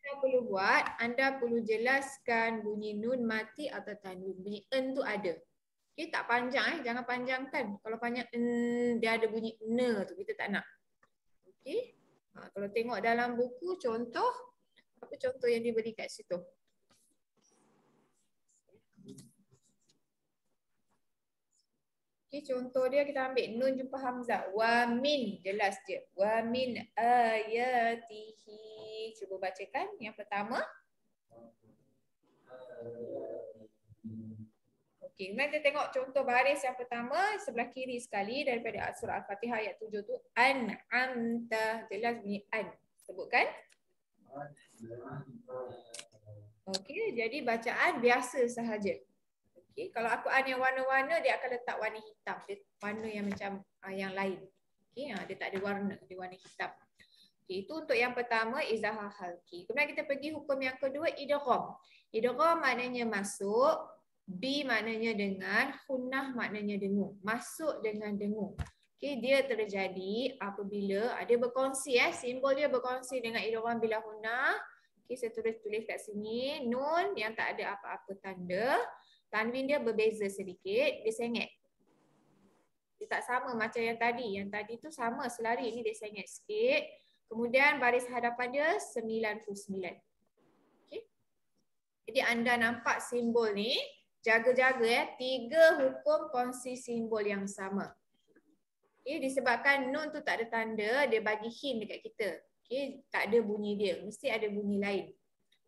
anda perlu buat, anda perlu jelaskan bunyi nun mati atau tanwin. Bunyi en tu ada. Okay, tak panjang jangan panjangkan. Kalau panjang dia ada bunyi ne tu kita tak nak. Okey. Kalau tengok dalam buku contoh, apa contoh yang diberi kat situ? Okey, contoh dia kita ambil nun jumpa hamzah. Wa min, jelas je. Wa min ayatihi. Cuba bacakan yang pertama. Okey, kemudian kita tengok contoh baris yang pertama sebelah kiri sekali daripada surah Al-Fatihah ayat 7 tu an'amta, jelas bunyi an. Sebutkan. Okey, jadi bacaan biasa sahaja. Okey, kalau Al-Quran yang warna-warna dia akan letak warna hitam, dia warna yang macam yang lain. Okey, dia tak ada warna, dia warna hitam. Okay, itu untuk yang pertama izahah halki. Kemudian kita pergi hukum yang kedua idgham. Idgham maknanya masuk, B maknanya dengan, hunnah maknanya dengung. Masuk dengan dengung. Okay, dia terjadi apabila ada berkongsi simbol dia berkongsi dengan idgham bila hunnah. Okay, saya tulis kat sini nun yang tak ada apa-apa tanda. Tanwin dia berbeza sedikit, dia sengit. Dia tak sama macam yang tadi. Yang tadi tu sama selari, ini dia sengit sikit. Kemudian baris hadapan dia 99. Okay. Jadi anda nampak simbol ni, jaga-jaga 3 hukum kongsi simbol yang sama. Okay. Disebabkan nun tu tak ada tanda, dia bagi hint dekat kita. Okay. Tak ada bunyi dia, mesti ada bunyi lain.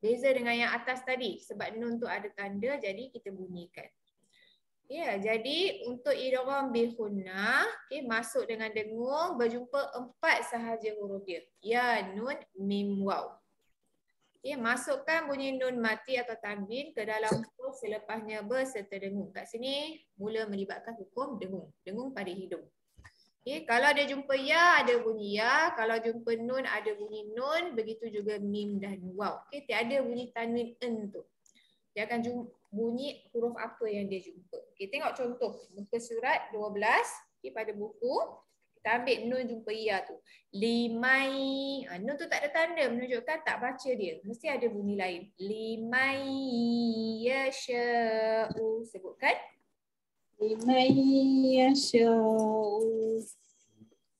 Beza dengan yang atas tadi, sebab nun tu ada tanda, jadi kita bunyikan. Ya, jadi untuk idgham bil hunnah, okay, masuk dengan dengung, berjumpa 4 sahaja huruf dia. Ya, nun, mim, waw. Okay, masukkan bunyi nun mati atau tanwin ke dalam huruf selepasnya berserta dengung. Kat sini mula melibatkan hukum dengung. Dengung pada hidung. Okay, kalau dia jumpa ya, ada bunyi ya. Kalau jumpa nun, ada bunyi nun. Begitu juga mim dan waw. Okay, tiada bunyi tanwin en tu. Dia akan bunyi huruf apa yang dia jumpa. Okay, tengok contoh muka surat 12 pada buku. Kita ambil nun jumpa ya tu. Limai. Nun tu tak ada tanda menunjukkan tak baca dia. Mesti ada bunyi lain. Limai yasha'u. Sebutkan. Limai yasha'u.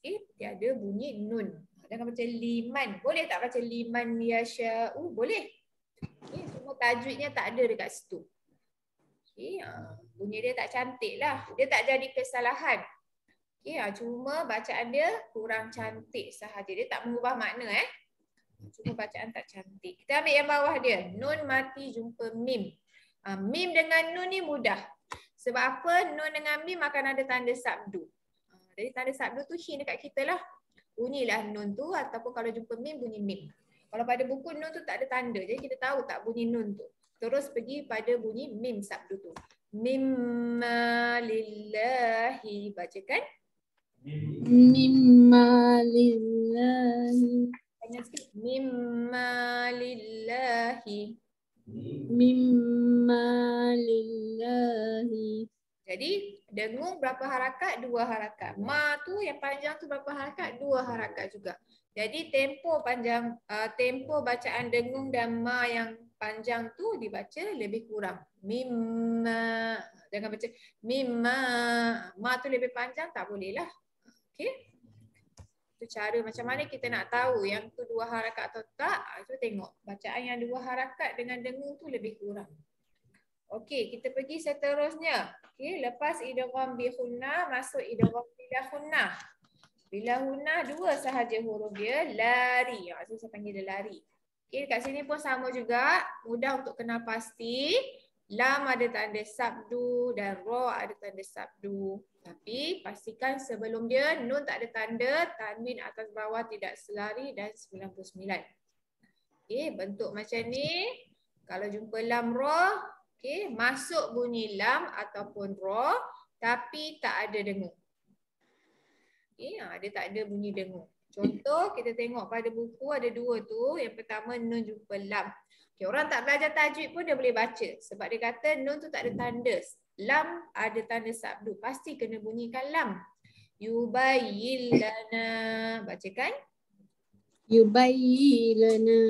Okay, tiada bunyi nun. Jangan baca liman. Boleh tak baca liman yasha'u? Boleh. Okay, cuma tajwidnya tak ada dekat situ. Okay, bunyi dia tak cantik lah. Dia tak jadi kesalahan. Okay, cuma bacaan dia kurang cantik sahaja. Dia tak mengubah makna. Cuma bacaan tak cantik. Kita ambil yang bawah dia. Nun mati jumpa mim. Mim dengan nun ni mudah. Sebab apa? Nun dengan mim akan ada tanda sabdu. Jadi tanda sabdu tu hint dekat kita lah. Bunyilah nun tu ataupun kalau jumpa mim, bunyi mim. Kalau pada buku nun tu tak ada tanda. Jadi kita tahu tak bunyi nun tu. Terus pergi pada bunyi mim sabdu tu. Mimma lillahi. Bacakan. Mimma lillahi. Tanya sikit. Mimma lillahi. Mimma lillahi. Jadi dengung berapa harakat? 2 harakat. Ma tu yang panjang tu berapa harakat? 2 harakat juga. Jadi tempo panjang, tempo bacaan dengung dan ma yang panjang tu dibaca lebih kurang. Mimma. Jangan baca mimma. Ma tu lebih panjang tak boleh lah. Okey. Itu cara macam mana kita nak tahu yang tu 2 harakat atau tak. Itu tengok. Bacaan yang 2 harakat dengan dengung tu lebih kurang. Okey, kita pergi seterusnya. Okey, lepas idgham bi hunnah masuk idgham bila hunnah. Bila hunnah 2 sahaja huruf dia, lari. So saya panggil dia lari. Okey, kat sini pun sama juga, mudah untuk kenal pasti. Lam ada tanda sabdu dan ra ada tanda sabdu. Tapi pastikan sebelum dia nun tak ada tanda, tanwin atas bawah tidak selari dan 99. Okey, bentuk macam ni. Kalau jumpa lam ra, okey, masuk bunyi lam ataupun ra tapi tak ada dengung. Okey, dia tak ada bunyi dengung. Contoh kita tengok pada buku ada 2 tu. Yang pertama nun jumpa lam. Okay, orang tak belajar tajwid pun dia boleh baca sebab dia kata nun tu tak ada tanda. Lam ada tanda sabdu. Pasti kena bunyikan lam. Yubayyin lana. Bacakan. Yubayyin lana.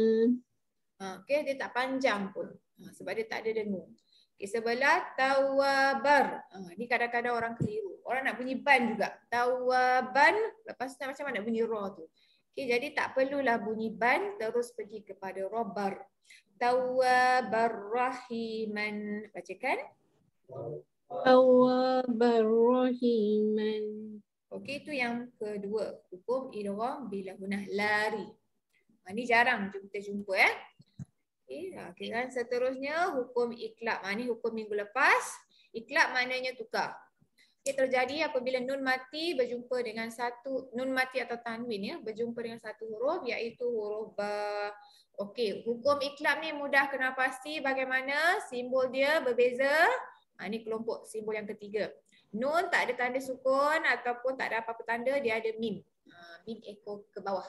Okey, dia tak panjang pun. Sebab dia tak ada dengung. Okey, sebelah tawabar. Ni kadang-kadang orang keliru. Orang nak bunyi ban juga. Tawaban, lepas tu macam mana nak bunyi ra tu. Okey, jadi tak perlulah bunyi ban, terus pergi kepada robar. Tawabar rahiman. Bacakan. Tawwabar rahiman. Okey, itu yang kedua. Hukum idgham bila gunah lari. Ni jarang kita jumpa Okay, dan seterusnya hukum iklab. Ni hukum minggu lepas. Iklab maknanya tukar. Okay, terjadi apabila nun mati berjumpa dengan satu, nun mati atau tanwin berjumpa dengan satu huruf iaitu huruf ba. Okey, hukum iklab ni mudah kenal pasti. Bagaimana simbol dia berbeza. Ni kelompok simbol yang ketiga. Nun tak ada tanda sukun ataupun tak ada apa-apa tanda, dia ada mim. Mim ekor ke bawah.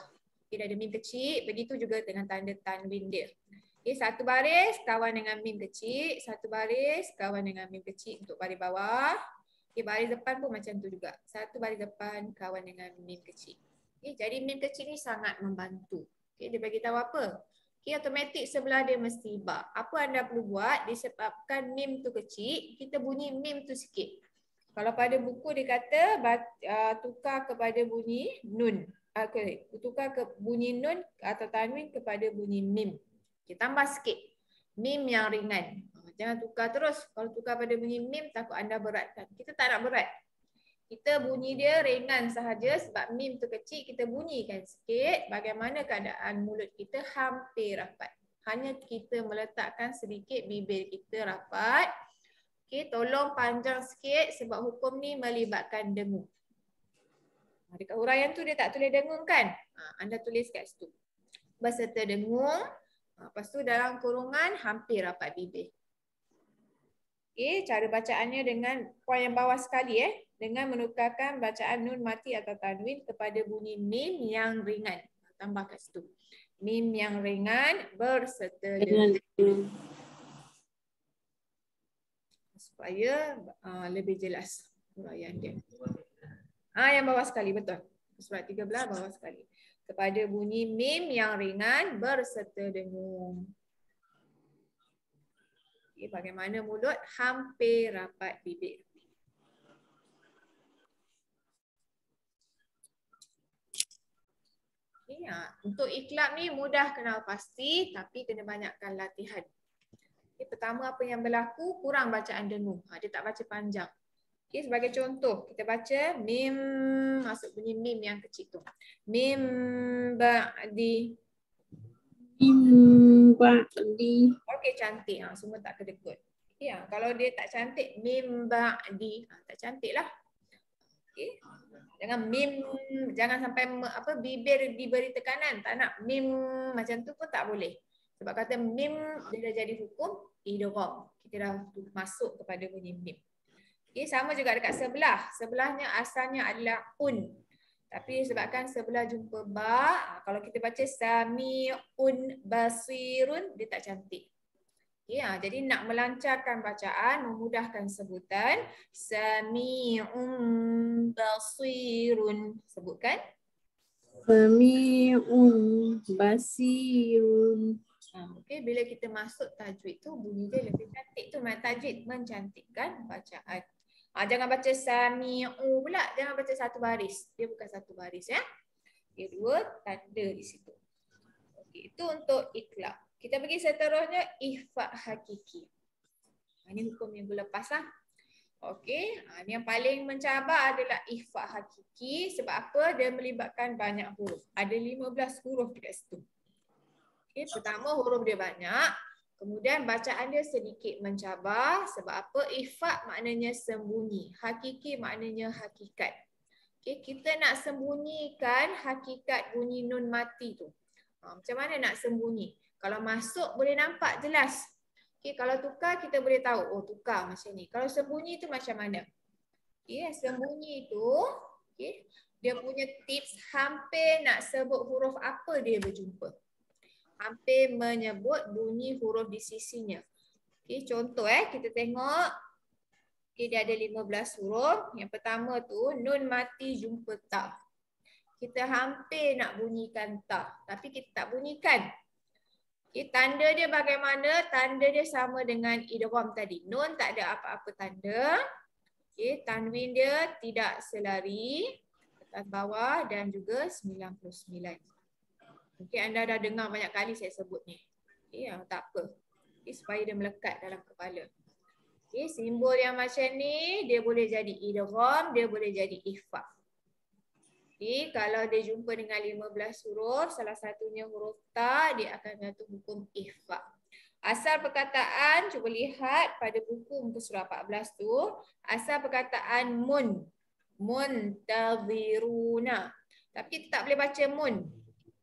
Dia ada mim kecil, begitu juga dengan tanda tanwin dia. Okay, satu baris kawan dengan mim kecil, satu baris kawan dengan mim kecil untuk baris bawah. Okay, baris depan pun macam tu juga. Satu baris depan kawan dengan mim kecil. Okay, jadi mim kecil ni sangat membantu. Okay, dia bagi tahu apa? Okay, automatik sebelah dia mesti ba. Apa anda perlu buat? Disebabkan mim tu kecil, kita bunyi mim tu sikit. Kalau pada buku dia kata tukar kepada bunyi nun. Tukar ke bunyi nun atau tanwin kepada bunyi mim. Okay, tambah sikit. Mim yang ringan. Jangan tukar terus. Kalau tukar pada bunyi mim, takut anda beratkan. Kita tak nak berat. Kita bunyi dia ringan sahaja sebab mim tu kecil. Kita bunyikan sikit. Bagaimana keadaan mulut kita hampir rapat. Hanya kita meletakkan sedikit bibir kita rapat. Okay, tolong panjang sikit sebab hukum ni melibatkan dengung. Dekat huraian tu dia tak tulis dengung kan? Anda tulis kat situ. Berserta dengung. Lepas tu dalam kurungan hampir rapat bibir. Okay, cara bacaannya dengan poin yang bawah sekali dengan menukarkan bacaan nun mati atau tanwin kepada bunyi mim yang ringan. Tambah kat situ. Mim yang ringan berserta dengung. Supaya lebih jelas huraian dia. Yang bawah sekali, betul. Surat 13 bawah sekali. Kepada bunyi mim yang ringan berserta dengung. Okay, bagaimana mulut hampir rapat bibir. Okay, untuk iklab ni mudah kenal pasti tapi kena banyakkan latihan. Okay, pertama apa yang berlaku, kurang bacaan dengung. Dia tak baca panjang. Okay, sebagai contoh, kita baca mim, masuk bunyi mim yang kecil tu. Mim ba'di. Mim ba'di. Okey, cantik. Semua tak kedekut. Okay, kalau dia tak cantik, mim ba'di. Tak cantik lah. Okay. Jangan mim, jangan sampai bibir diberi tekanan. Tak nak mim macam tu pun tak boleh. Sebab kata mim, dia dah jadi hukum idgham. Kita dah masuk kepada bunyi mim. Okay, sama juga dekat sebelah. Sebelahnya asalnya adalah un. Tapi sebabkan sebelah jumpa ba, kalau kita baca sami'un basirun, dia tak cantik. Okay, jadi nak melancarkan bacaan, memudahkan sebutan, sami'un basirun. Sebutkan. Sami'un basirun. Okay, bila kita masuk tajwid tu, bunyi dia lebih cantik tu. Tajwid mencantikkan bacaan. Jangan baca sami'u pula, jangan baca satu baris. Dia bukan satu baris Dia dua tanda di situ. Okey, itu untuk iklab. Kita pergi seterusnya ihfa hakiki. Ini hukum minggu lepas lah. Okey, yang paling mencabar adalah ihfa hakiki. Sebab apa? Dia melibatkan banyak huruf. Ada 15 huruf dekat situ. Okey, pertama huruf dia banyak. Kemudian bacaan dia sedikit mencabar. Sebab apa? Ikhfa maknanya sembunyi. Hakiki maknanya hakikat. Okay, kita nak sembunyikan hakikat bunyi nun mati tu. Macam mana nak sembunyi? Kalau masuk boleh nampak jelas. Okay, kalau tukar kita boleh tahu. Oh, tukar macam ni. Kalau sembunyi tu macam mana? Okay, sembunyi tu dia punya tips hampir nak sebut huruf apa dia berjumpa. Hampir menyebut bunyi huruf di sisinya. Okay, contoh kita tengok. Okay, dia ada 15 huruf. Yang pertama tu nun mati jumpa ta. Kita hampir nak bunyikan ta, tapi kita tak bunyikan. Okay, tanda dia bagaimana? Tanda dia sama dengan idgham tadi. Nun tak ada apa-apa tanda. Okay, tanwin dia tidak selari atas bawah dan juga 99. Mungkin anda dah dengar banyak kali saya sebut ni. Okay, tak apa. Okay, supaya dia melekat dalam kepala. Okay, simbol yang macam ni dia boleh jadi idgham, dia boleh jadi ikhfa. Okay, kalau dia jumpa dengan 15 huruf, salah satunya huruf ta, dia akan jatuh hukum ikhfa. Asal perkataan, cuba lihat pada buku muka surah 14 tu, asal perkataan mun. Muntaziruna. Tapi kita tak boleh baca mun.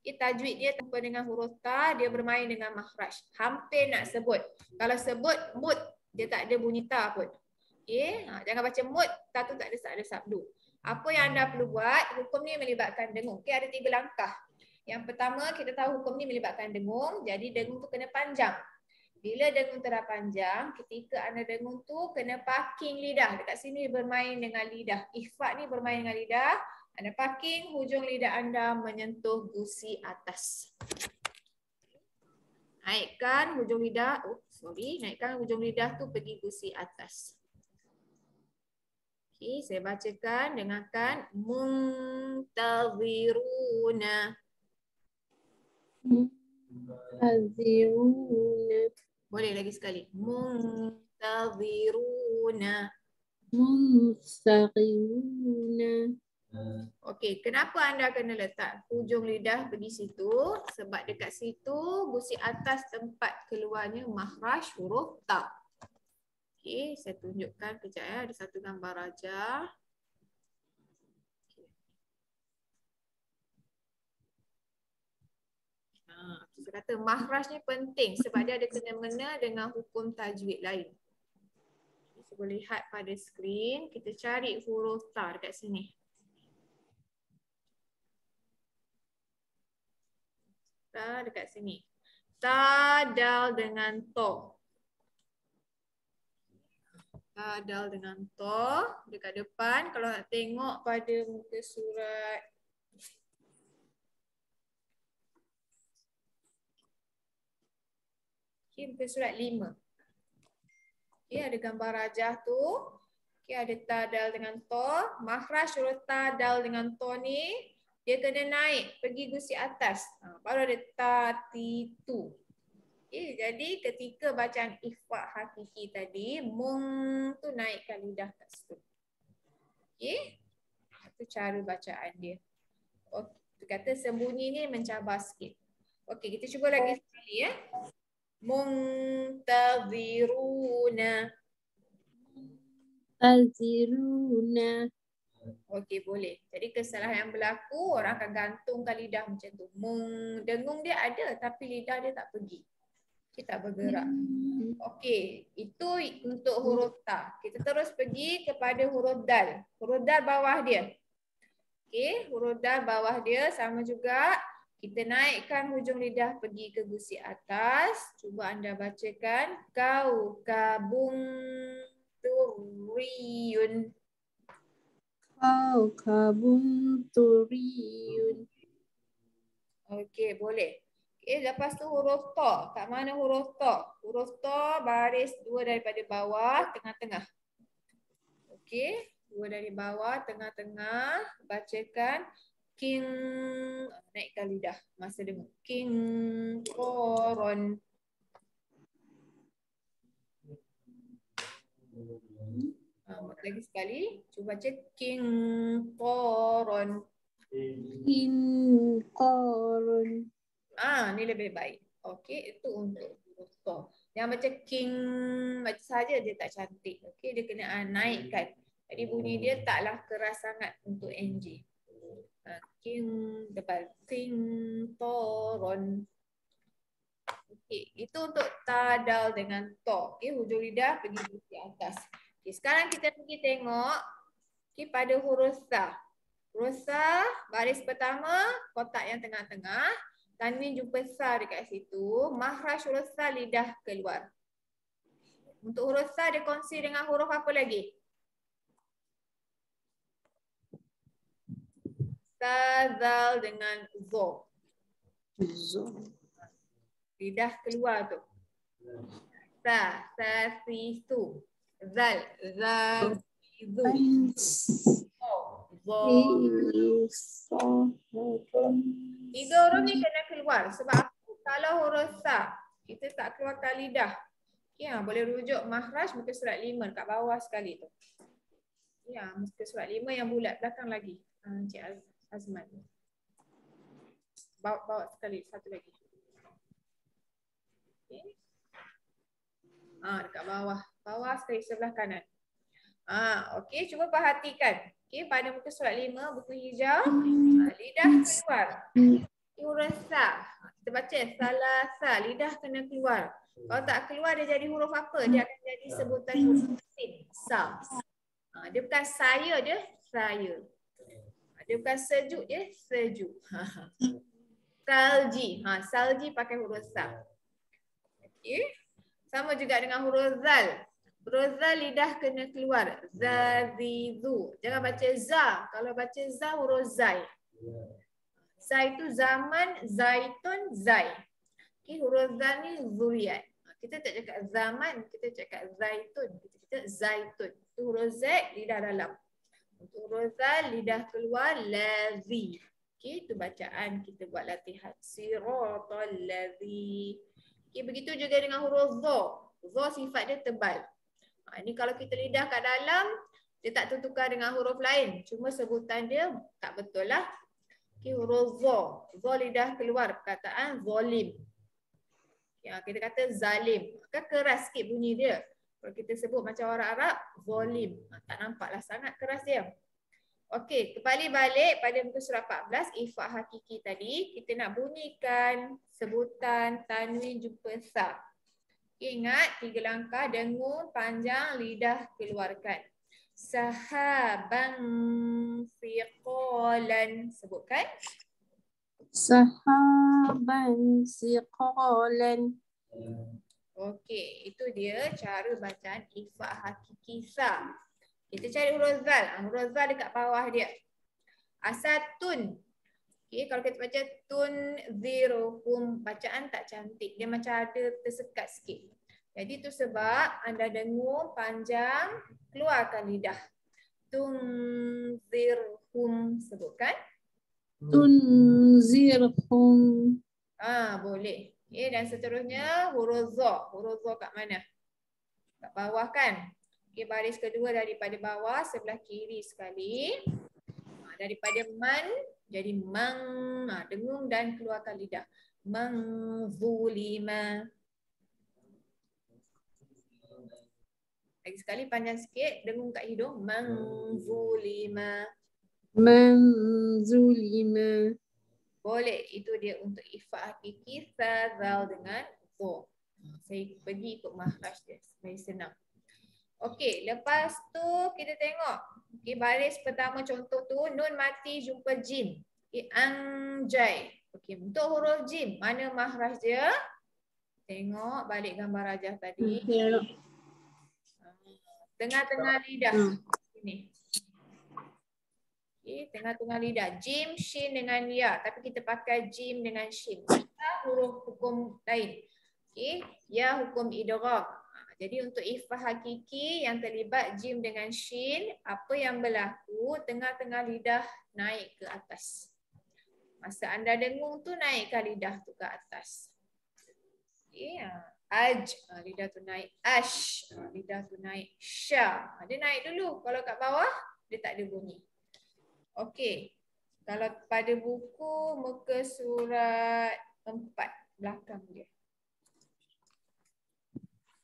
Tajwid dia tanpa dengan huruf ta, dia bermain dengan makhraj. Hampir nak sebut. Kalau sebut mut, dia tak ada bunyi ta pun. Okay? Jangan baca mut, ta tu tak ada sabdu. Apa yang anda perlu buat, hukum ni melibatkan dengung. Okay, ada 3 langkah. Yang pertama, kita tahu hukum ni melibatkan dengung, jadi dengung tu kena panjang. Bila dengung terlalu panjang, ketika anda dengung tu kena parking lidah. Dekat sini bermain dengan lidah. Ikhfa ni bermain dengan lidah. Anda parking, hujung lidah anda menyentuh gusi atas. Naikkan hujung lidah. Naikkan hujung lidah tu pergi gusi atas. Okay, saya bacakan. Dengarkan. Muntaziruna. Muntaziruna. Boleh lagi sekali. Muntaziruna. Muntaziruna. Okey, kenapa anda kena letak hujung lidah pergi situ? Sebab dekat situ gusi atas tempat keluarnya makhraj huruf ta. Okey, saya tunjukkan kejap ya. Ada satu gambar rajah. Saya kata makhraj ni penting sebab dia ada kena-mengena dengan hukum tajwid lain. Kita boleh lihat pada skrin, kita cari huruf ta dekat sini. Ta dekat sini. Ta, dal dengan to. Ta, dal dengan to. Dekat depan, kalau nak tengok pada muka surat. Okay, muka surat 5. Okay, ada gambar rajah tu. Okay, ada ta, dal dengan to. Makhraj huruf ta, dal dengan to ni, dia kena naik, pergi gusi atas. Baru ada ta, ti, tu. Okay, jadi ketika bacaan ikhfa hakiki tadi, mung tu naikkan lidah kat situ. Okay, itu cara bacaan dia. Okay, kata sembunyi ni mencabar sikit. Okay, kita cuba lagi sekali ya. Muntaziruna. Muntaziruna. Okey, boleh. Jadi kesalahan yang berlaku, orang akan gantungkan lidah macam tu. Dengung dia ada tapi lidah dia tak pergi. Dia tak bergerak. Okey, itu untuk huruf ta. Kita terus pergi kepada huruf dal. Huruf dal bawah dia. Okey, huruf dal bawah dia sama juga. Kita naikkan hujung lidah pergi ke gusi atas. Cuba anda bacakan. Kau kabung turiyun. Kau kabun turiyun. Okey, boleh. Okey, lepas tu huruf ta. Kat mana huruf ta? Huruf ta baris 2 daripada bawah, tengah-tengah. Okey, 2 dari bawah, tengah-tengah. Bacakan. King, naikkan lidah masa dengar. King koron. Lagi sekali, cuba baca king koron. King koron. Ni lebih baik. Okey, itu untuk huruf ta. Yang baca king baca saja dia tak cantik. Okey, dia kena naikkan. Jadi bunyi dia taklah keras sangat untuk NG. King depan king toron. Okey, itu untuk ta, dal dengan to. Okey, hujung lidah pergi di atas. Okey, sekarang kita pergi tengok pada huruf sa. Huruf sa baris pertama kotak yang tengah-tengah. Tanwin jumpa sa dekat situ. Makhraj huruf sa lidah keluar. Untuk huruf sa dia kongsi dengan huruf apa lagi? Sa, zal dengan zo. lidah keluar tu. Sa, si, su. Zal, zu. Zo. Tiga huruf ni kena keluar. Sebab apa? Kalau huruf sa, kita tak keluarkan lidah. Ya, boleh rujuk makhraj muka surat 5 kat bawah sekali tu. Ya, muka surat 5 yang bulat belakang lagi. Cik Azman. Bawa sekali, satu lagi. Okay. Dekat bawah. Bawah sekali sebelah kanan. Okey, cuba perhatikan. Okey, pada muka surat 5 buku hijau, lidah keluar. Huruf sa. Kita baca salah sa, lidah kena keluar. Kalau tak keluar dia jadi huruf apa? Dia akan jadi sebutan huruf sin, sa. Dia bukan saya, dia saya. Dia bukan sejuk, dia sejuk. Salji. Salji pakai huruf sa. Okey. Sama juga dengan huruf zal. Huruf zal lidah kena keluar. Zazizu. Jangan baca za. Kalau baca za huruf zai. Zai itu zaman, zaitun, zai. Okay, huruf zal ni zuriat. Kita tak cakap zaman, kita cakap zaitun. Kita cakap zaitun. Itu huruf z, lidah dalam. Untuk huruf zal, lidah keluar, lazi. Okay, itu bacaan kita buat latihan. Siratal lazi. Okay, begitu juga dengan huruf zo. Zo sifat dia tebal. Ini kalau kita lidah kat dalam, dia tak tertukar dengan huruf lain. Cuma sebutan dia tak betul lah. Okay, huruf zo. Zo lidah keluar. Perkataan zolim. Ya, kita kata zalim. Kan keras sikit bunyi dia. Kalau kita sebut macam orang Arab, zolim. Tak nampaklah sangat keras dia. Okey, kembali balik pada muka surat 14, ifak hakiki tadi. Kita nak bunyikan sebutan tanwin jumpa sa. Ingat 3 langkah, dengung, panjang, lidah keluarkan. Sahaban siqalan. Sebutkan. Sahaban siqalan. Okey, itu dia cara bacaan ifak hakiki sa. Kita cari huruf zal. Huruf zal dekat bawah dia. Asatun. Okey, kalau kita baca tun ziruhum, bacaan tak cantik. Dia macam ada tersekat sikit. Jadi itu sebab anda dengung panjang, keluarkan lidah. Tun zirhum. Sebutkan. Tunzirhum. Boleh. Okay, dan seterusnya huruf zo. Huruf zo kat mana? Kat bawah kan? Okay, baris kedua daripada bawah sebelah kiri sekali. Daripada man jadi mang. Dengung dan keluarkan lidah. Mangzulima. Lagi sekali panjang sikit, dengung kat hidung. Mangzulima. Manzulima. Boleh, itu dia untuk ifak hakiki sa zal dengan zo. Saya pergi ikut makhraj dia supaya senang. Okey, lepas tu kita tengok. Okey, baris pertama contoh tu nun mati jumpa jim. Okey, anjay. Okey, untuk huruf jim, mana makhraj dia? Tengok balik gambar rajah tadi. Tengah-tengah lidah. Sini. Okay, tengah-tengah lidah. Jim, shin dengan ya. Tapi kita pakai jim dengan shin. Kita huruf hukum lain. Okay. Ya hukum idgham. Jadi untuk ifah hakiki yang terlibat jim dengan shin, apa yang berlaku tengah-tengah lidah naik ke atas. Masa anda dengung tu naikkan lidah tu ke atas. Okay. Aj, lidah tu naik. Ash, lidah tu naik. Sya, dia naik dulu. Kalau kat bawah, dia tak ada bunyi. Okey, kalau pada buku muka surat 4 belakang dia.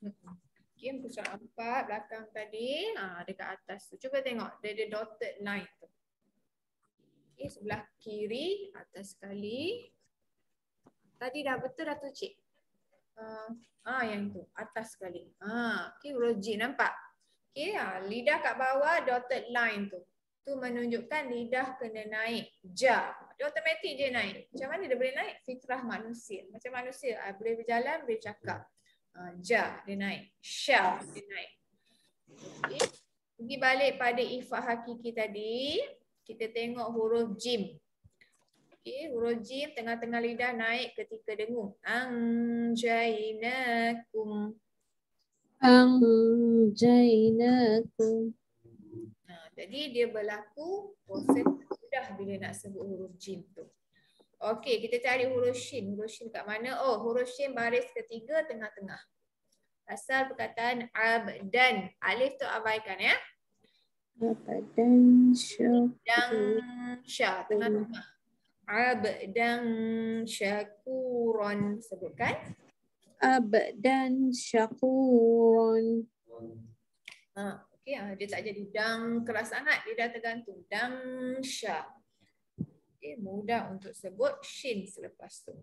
Okey, muka surat 4 belakang tadi, dekat atas tu. Cuba tengok, dia ada dotted line tu. Okey, sebelah kiri, atas sekali. Tadi dah betul dah tu cik. Yang tu, atas sekali. Okey, huruf J nampak? Okey, lidah kat bawah dotted line tu. Tu menunjukkan lidah kena naik. Ja. Dia automatik je naik. Macam mana dia boleh naik? Fitrah manusia. Macam manusia. Boleh berjalan, boleh cakap. Ja, dia naik. Sya, dia naik. Okay. Pergi balik pada ifah hakiki tadi. Kita tengok huruf jim. Okey, huruf jim tengah-tengah lidah naik ketika dengung. Anjainakum. Anjainakum. Jadi dia berlaku proses mudah bila nak sebut huruf jim tu. Okey, kita cari huruf shin. Huruf shin kat mana? Oh, huruf shin baris ketiga tengah-tengah. Asal perkataan abdan. Alif tu abaikan ya. Abdan syakur. Dan syah tengah-tengah. Abdan syakuran. Sebutkan. Abdan syakuran. Okey, dia tak jadi dang keras sangat. Dia dah tergantung. Dang syah. Okay, mudah untuk sebut shin selepas tu.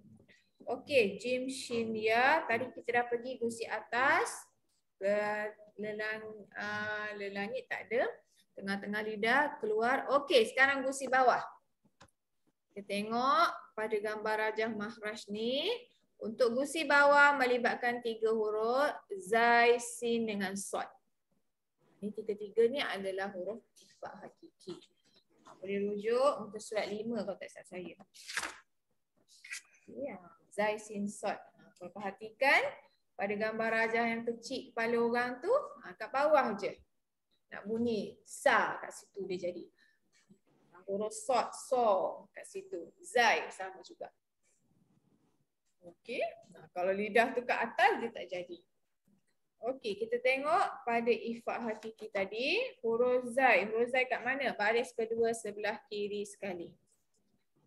Okey, jim, shin, ya. Tadi kita dah pergi gusi atas. Lelangit tak ada. Tengah-tengah lidah keluar. Okey, sekarang gusi bawah. Kita tengok pada gambar rajah mahraj ni. Untuk gusi bawah melibatkan 3 huruf. Zai, sin dengan sod. Ini tiga-tiga ni adalah huruf ifak hakiki. Boleh rujuk untuk surat 5 kalau tak salah saya. Ya, Zai sin sod. Kalau perhatikan pada gambar rajah yang kecil kepala orang tu, kat bawah je. Nak bunyi sa kat situ dia jadi. Huruf sod, so kat situ. Zai sama juga. Okey. Kalau lidah tu kat atas dia tak jadi. Okey, kita tengok pada ifak hakiki tadi, huruf zai. Huruf zai kat mana? Baris kedua sebelah kiri sekali.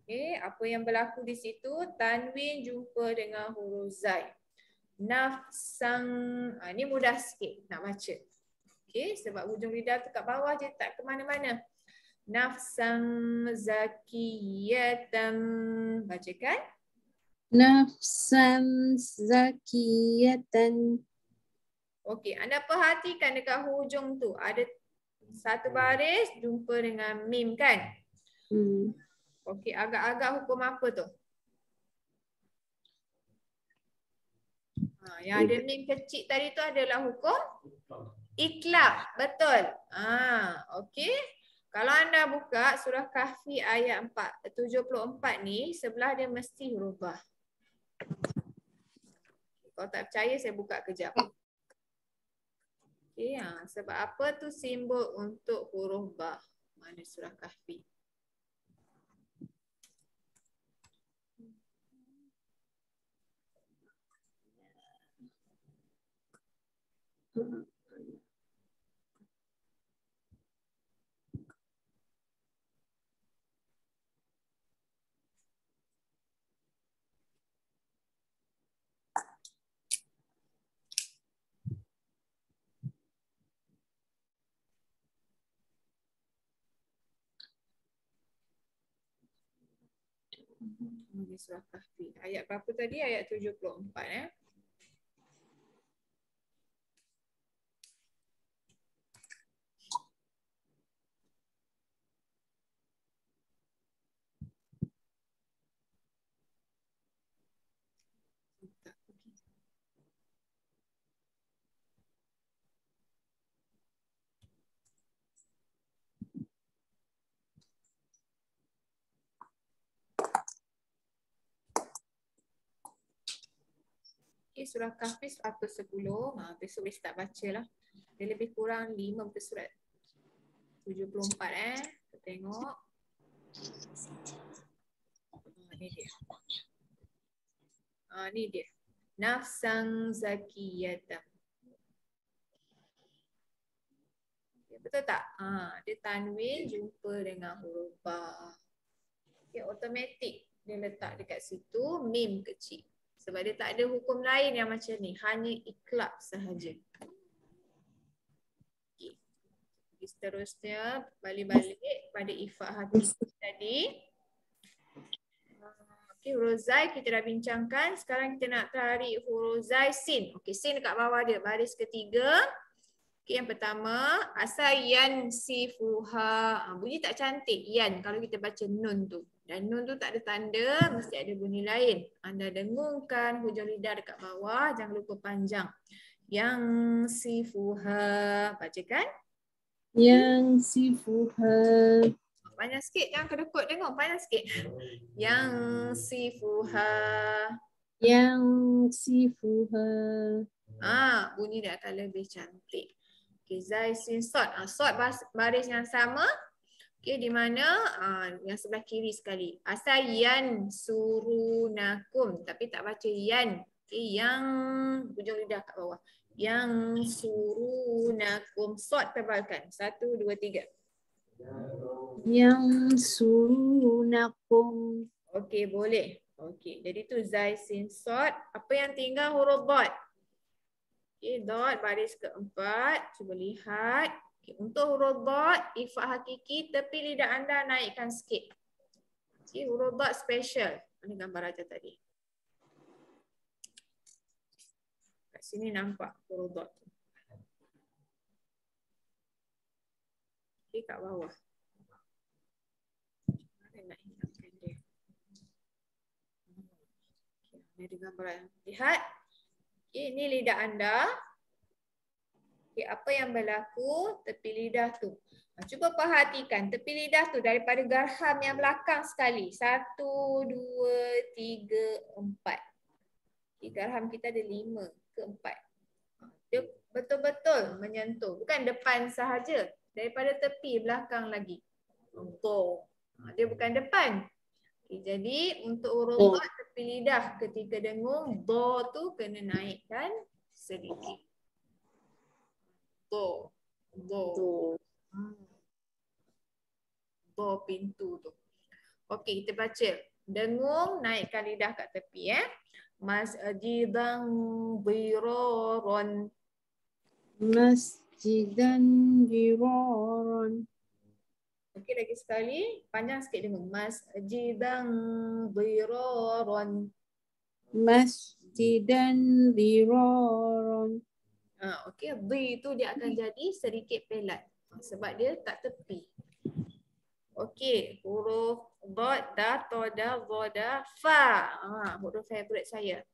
Okey, apa yang berlaku di situ? Tanwin jumpa dengan huruf zai. Nafsang. Ni mudah sikit nak baca. Okey, sebab hujung lidah tu kat bawah je, tak ke mana-mana. Nafsang zakiyatan. Bacakan. Nafsan zakiyatan. Okey, anda perhatikan dekat hujung tu ada satu baris jumpa dengan mim kan? Okey, agak-agak hukum apa tu? Yang ada mim kecil tadi tu adalah hukum iklab. Betul. Okey. Kalau anda buka surah Kahfi ayat 74 ni, sebelah dia mesti huruf ba. Kalau tak percaya saya buka kejap. Okay, sebab apa tu simbol untuk huruf ba? Mana surah Kahfi? Ini surah Kahfi. Ayat berapa tadi? Ayat 74 . Okay, surah Kahfi 110. Besok boleh start baca lah. Dia lebih kurang 5 muka surat. 74 Kita tengok. Ni dia. Ni dia. Nafsang zakiyatan. Okay, betul tak? Dia tanwin jumpa dengan huruf ba. Okay, automatik dia letak dekat situ mim kecil. Sebab dia tak ada hukum lain yang macam ni. Hanya iklab sahaja. Okay. Seterusnya, balik-balik pada ifak hakiki tadi. Okay, huruf zai kita dah bincangkan. Sekarang kita nak tarik huruf zai sin. Okay, sin dekat bawah dia. Baris ketiga. Okay, yang pertama, asal yan sifuha. Bunyi tak cantik. Yan, kalau kita baca nun tu. Dan nun tu tak ada tanda, mesti ada bunyi lain. Anda dengungkan hujung lidah dekat bawah, jangan lupa panjang. Yang sifuha. Bacakan. Yang sifuha. Panjang sikit, jangan kedekut dengung, panjang sikit. Yang sifuha. Yang sifuha. Bunyi dia akan lebih cantik. Okay, zai sin sod. Sod baris yang sama. Okay, di mana yang sebelah kiri sekali. Asal yan surunakum. Tapi tak baca yan. Okay, yang hujung lidah kat bawah. Yang surunakum. Sod tebalkan. 1, 2, 3. Yang surunakum. Okay, boleh. Okay, jadi tu zai sin sod. Apa yang tinggal huruf dot. Okay, dot baris keempat. Cuba lihat. Okay, untuk huruf dot, ifat hakiki, tepi lidah anda naikkan sikit. Okay, huruf dot special. Mana gambar Raja tadi? Kat sini nampak huruf dot. Okay, kat bawah. Mana nak hilangkan dia? Okay, ini ada gambar. Lihat. Okay, ini lidah anda. Okay, apa yang berlaku tepi lidah tu. Cuba perhatikan tepi lidah tu daripada garham yang belakang sekali. 1, 2, 3, 4. Okay, garham kita ada 5 ke 4. Dia betul-betul menyentuh. Bukan depan sahaja. Daripada tepi belakang lagi. Dia bukan depan. Okay, jadi untuk huruf dot tepi lidah ketika dengung, do tu kena naikkan sedikit. Do. Do pintu tu. Okey, kita baca. Dengung, naikkan lidah kat tepi Masjidan diraron. Masjidan diraron. Okey, lagi sekali. Panjang sikit dengung. Masjidan diraron. Masjidan diraron. Okey, di tu dia akan jadi sedikit pelat. Sebab dia tak tepi. Okey, huruf dot, da, toda, zoda, fa. Huruf favourite saya.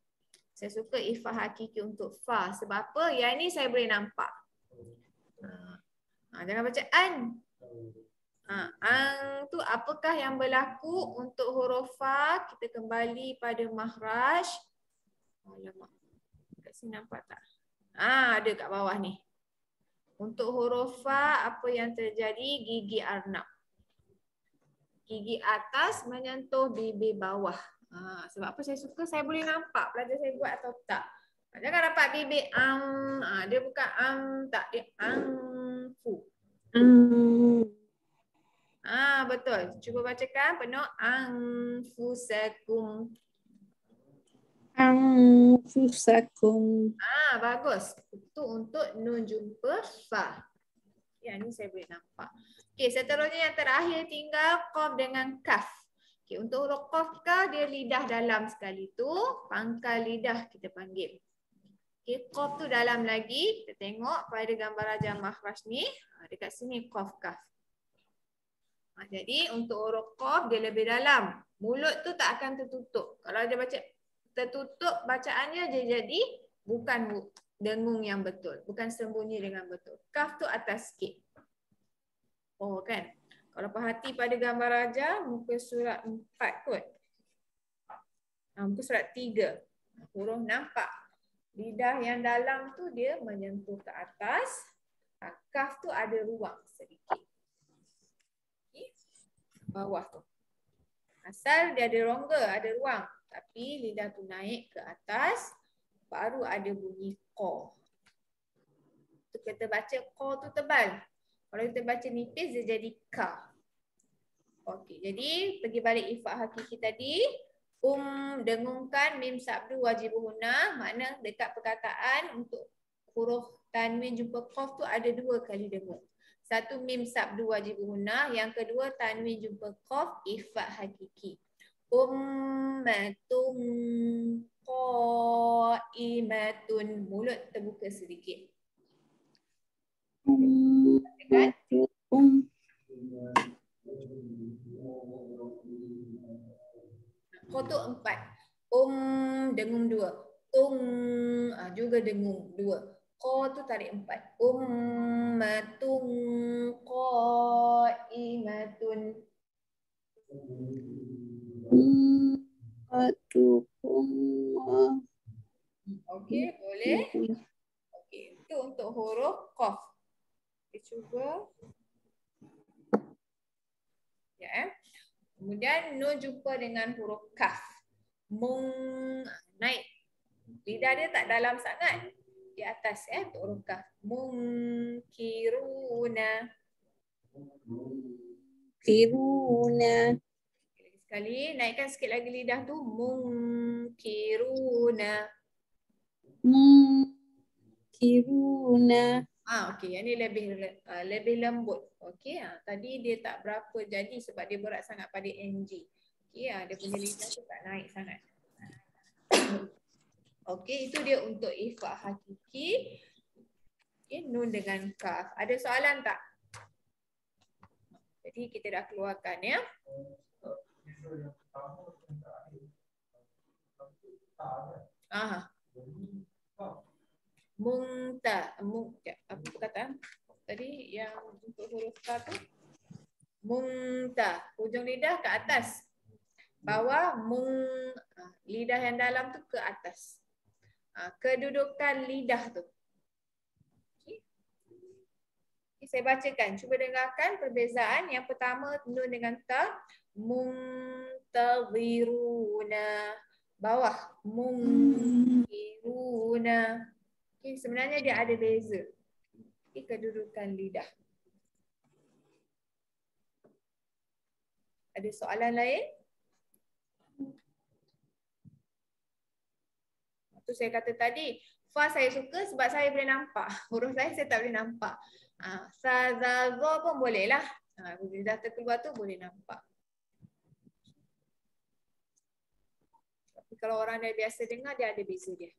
Saya suka ifah hakiki untuk fa. Sebab apa? Yang ni saya boleh nampak. Jangan baca an. Ang tu apakah yang berlaku untuk huruf fa? Kita kembali pada makhraj. Alamak. Kat sini nampak tak? Ada kat bawah ni. Untuk huruf fa, apa yang terjadi? Gigi arnab. Gigi atas menyentuh bibir bawah. Sebab apa saya suka? Saya boleh nampak pelajar saya buat atau tak. Jangan dapat bibir dia bukan tak. Dia fu. Betul. Cuba bacakan penuh. Anfusakum. Anfusakum. Bagus. Itu untuk nun jumpa fa. Yang ni saya boleh nampak. Okey, seterusnya yang terakhir tinggal qaf dengan kaf. Okey, untuk huruf qaf dia lidah dalam sekali tu, pangkal lidah kita panggil. Okey, qaf tu dalam lagi. Kita tengok pada gambar rajah makhraj ni, dekat sini qaf kaf. Jadi untuk huruf qaf dia lebih dalam. Mulut tu tak akan tertutup. Kalau dia baca tertutup, bacaannya dia jadi bukan dengung yang betul. Bukan sembunyi dengan betul. Kaf tu atas sikit. Kan? Kalau perhati pada gambar Raja, muka surat 4 kot. Muka surat 3. Huruf nampak. Lidah yang dalam tu dia menyentuh ke atas. Kaf tu ada ruang sedikit. Bawah tu. Asal dia ada rongga, ada ruang. Tapi lidah tu naik ke atas, baru ada bunyi qa. Tu kita baca qa tu tebal. Kalau kita baca nipis, dia jadi ka. Okey, jadi pergi balik ifat hakiki tadi. Dengungkan mim sabdu wajib huna. Makna dekat perkataan untuk huruf tanwin jumpa qaf tu ada 2 kali dengung. Satu mim sabdu wajib huna. Yang kedua tanwin jumpa qaf ifat hakiki. Ummatun qaimatun. Mulut terbuka sedikit. Kotuk 4. Dengung 2. Juga dengung 2. Ko tu tarik 4. Ummatun qaimatun. Ummatukum. Okey, boleh. Okey, itu untuk huruf qaf. Kita cuba. Ya. Kemudian nun jumpa dengan huruf kaf. Mung, naik. Lidah dia tak dalam sangat. Di atas untuk huruf kaf. Mungkiruna. Kiruna. Lagi sekali, naikkan sikit lagi lidah tu. Mungkiruna. Kiruna. Okey, yang ni lebih lembut. Okey, tadi dia tak berapa jadi sebab dia berat sangat pada NG. Okey, dia punya lidah tu tak naik sangat. Okey, itu dia untuk ikhfa hakiki. Okey, nun dengan kaf. Ada soalan tak? Jadi kita dah keluarkan ya. Apa perkataan tadi yang untuk huruf K tu? Mungta. Hujung lidah ke atas. Bawah lidah yang dalam tu ke atas. Kedudukan lidah tu. Okay. Saya bacakan. Cuba dengarkan perbezaan. Yang pertama nun dengan ta. Muntadhiruna. Bawah. Mungkiruna. Okay, sebenarnya dia ada beza. Okay, kedudukan lidah. Ada soalan lain? Tu saya kata tadi, fa saya suka sebab saya boleh nampak. Huruf lain saya tak boleh nampak. Sazazo pun boleh lah. Bila dah terkeluar tu boleh nampak. Tapi kalau orang dah biasa dengar, dia ada beza dia.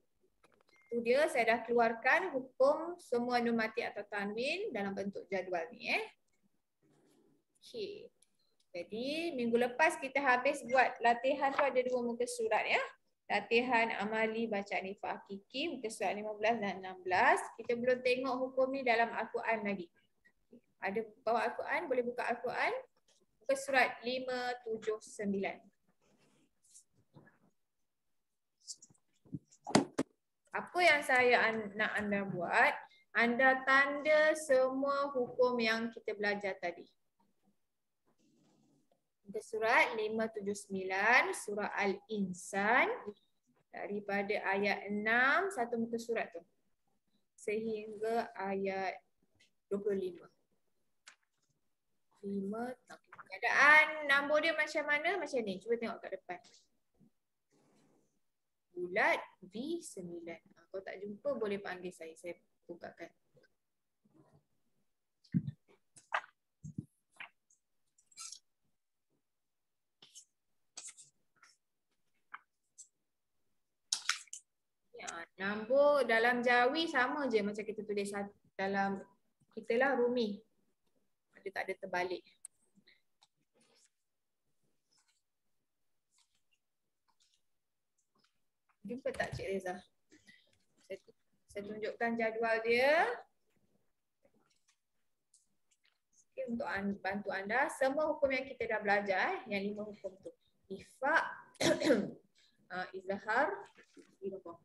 Tu dia, saya dah keluarkan hukum semua nun mati atau tanwin dalam bentuk jadual ni. Okay. Jadi minggu lepas kita habis buat latihan tu, ada 2 muka surat ya. Latihan amali bacaan ikhfa hakiki muka surat 15 dan 16. Kita belum tengok hukum ni dalam Al-Quran lagi. Ada bawa Al-Quran, boleh buka Al-Quran. Muka surat 579. Apa yang saya nak anda buat, anda tanda semua hukum yang kita belajar tadi. Muka surat 579, surah Al-Insan. Daripada ayat 6, satu muka surat tu. Sehingga ayat 25. 5. Keadaan nombor dia macam mana? Macam ni. Cuba tengok kat depan. Bulat V9. Kalau tak jumpa boleh panggil saya. Saya bukakan. Nombor dalam Jawi sama je macam kita tulis dalam kita lah Rumi. Dia tak ada terbalik. Jumpa tak Cik Reza? Saya tunjukkan jadual dia. Okay, untuk bantu anda, semua hukum yang kita dah belajar, yang 5 hukum tu. Ikhfa, izhar, idgham.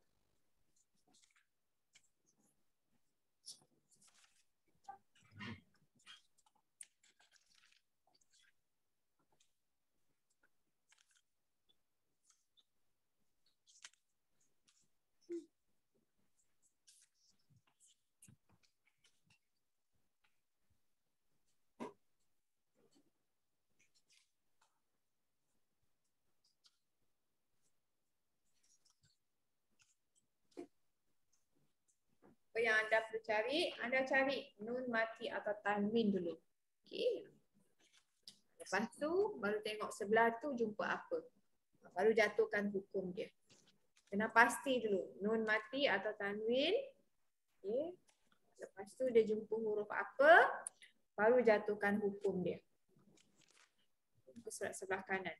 Apa yang anda perlu cari nun mati atau tanwin dulu. Okey. Lepas tu baru tengok sebelah tu jumpa apa. Baru jatuhkan hukum dia. Kena pasti dulu nun mati atau tanwin. Okey. Lepas tu dia jumpa huruf apa, baru jatuhkan hukum dia. Surat sebelah kanan.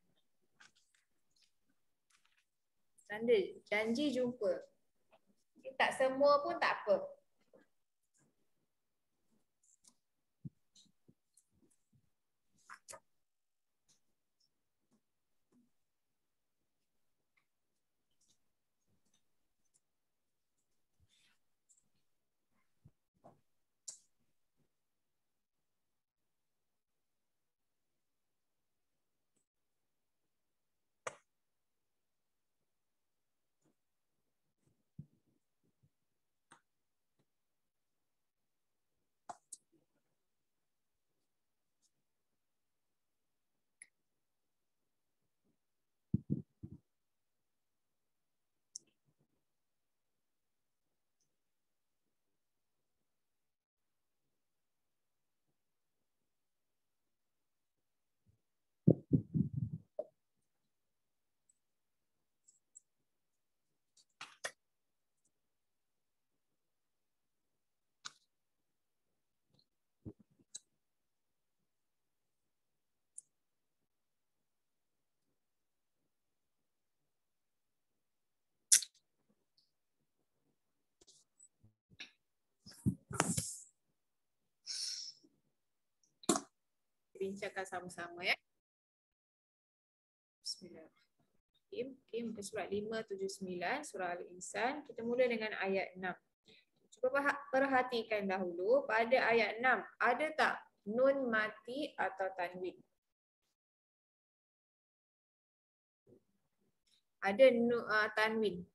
Tanda janji jumpa. Tak semua pun tak apa. bincangkan sama-sama ya. Bismillahirrahmanirrahim. Okay, muka surat 579 surah Al-Insan. Kita mula dengan ayat 6. Cuba perhatikan dahulu pada ayat 6. Ada tak nun mati atau tanwin? Ada tanwin.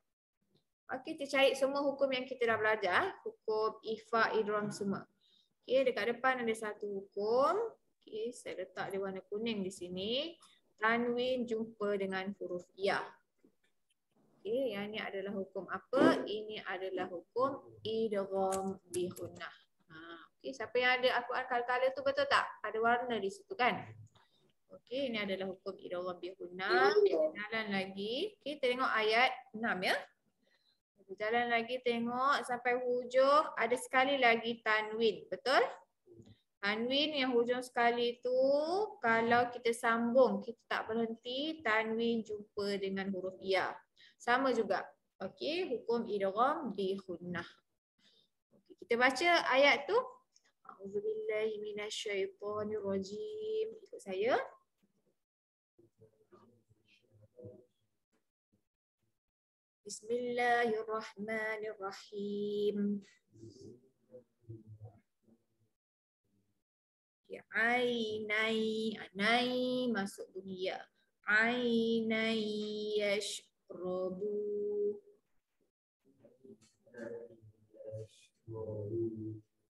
Okey, kita cari semua hukum yang kita dah belajar. Hukum ifa, idgham semua. Okey, dekat depan ada satu hukum. Okey, saya letak dia warna kuning di sini. Tanwin jumpa dengan huruf ya. Okey, yang ni adalah hukum apa? Ini adalah hukum idgham bi gunnah. Okey, siapa yang ada Al-Quran color tu betul tak? Ada warna di situ kan? Okey, ini adalah hukum idgham bi gunnah. Jalan lagi. Okey, kita tengok ayat 6 ya. Jalan lagi tengok sampai hujung, ada sekali lagi tanwin, betul? Tanwin yang hujung sekali tu kalau kita sambung, kita tak berhenti, tanwin jumpa dengan huruf ya. Sama juga. Okey, hukum idgham bi gunnah. Okay, kita baca ayat tu. A'udzubillahi minasyaitonirrajim. Ikut saya. Bismillahirrahmanirrahim. Ainai, anai masuk bunyi ya. Ainai yashrabu.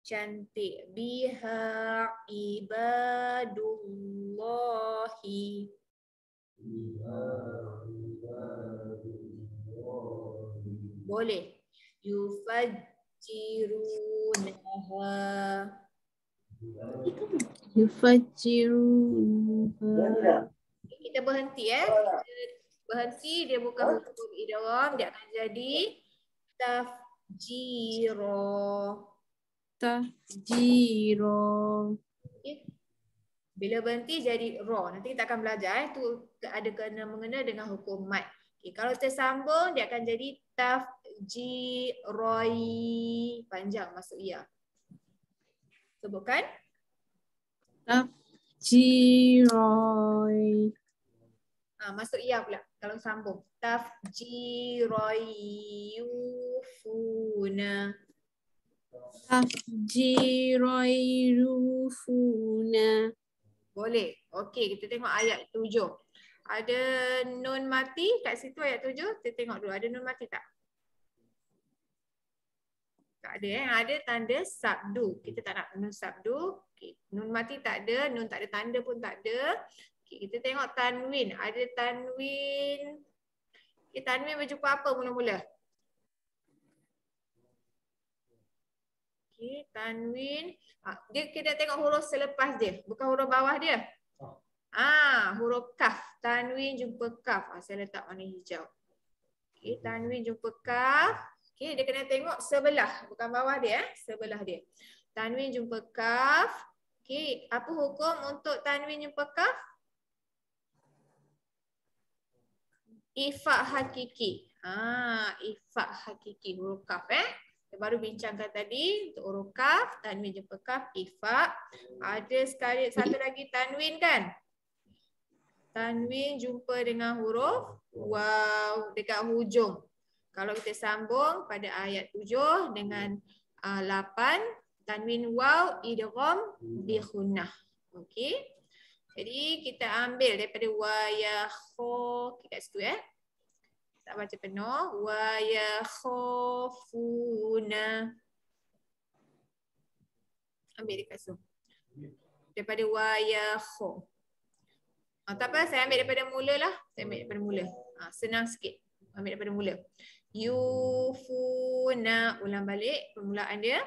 Cantik. Biha ibadullahi. Boleh. Yufajjirunaha. Yufajjirunaha. Kita berhenti berhenti, dia bukan hukum idgham, dia akan jadi tafjiro. Tafjiro. Okay. Bila berhenti jadi ro. Nanti kita akan belajar itu ada kena mengena dengan hukum mat. Okay. Kalau tersambung dia akan jadi tafjiroi. Panjang masuk ya. Sebutkan. Tafjiroi. Masuk ya pula kalau sambung. Tafjiroi yufuna. Tafjiroi yufuna. Boleh. Okey, kita tengok ayat 7. Ada nun mati kat situ ayat 7. Kita tengok dulu ada nun mati tak? Tak ada ada tanda sabdu. Kita tak nak nun sabdu. Okay. Nun mati tak ada, nun tak ada tanda pun tak ada. Okay. Kita tengok tanwin. Ada tanwin. Okay. Tanwin berjumpa apa mula-mula? Okay. Tanwin. Dia kita tengok huruf selepas dia. Bukan huruf bawah dia. Huruf kaf. Tanwin jumpa kaf. Saya letak warna hijau. Okay. Tanwin jumpa kaf. Okay, dia kena tengok sebelah, bukan bawah dia, sebelah dia. Tanwin jumpa kaf. Okay, apa hukum untuk tanwin jumpa kaf? Ifa hakiki. Ifa hakiki huruf kaf Kita baru bincangkan tadi untuk huruf kaf, tanwin jumpa kaf, ifa. Ada sekali satu lagi tanwin kan? Tanwin jumpa dengan huruf waw dekat hujung. Kalau kita sambung pada ayat 7 dengan 8, tanwin waw idgham bi gunnah. Okey. Jadi kita ambil daripada wa ya kho kat situ Tak baca penuh. Wa ya khofuna. Ambil dekat situ. Daripada wa ya kho. Tak apa, saya ambil daripada mula lah. Saya ambil daripada mula. Senang sikit. Ambil daripada mula. Yufuna. Ulang balik permulaan dia.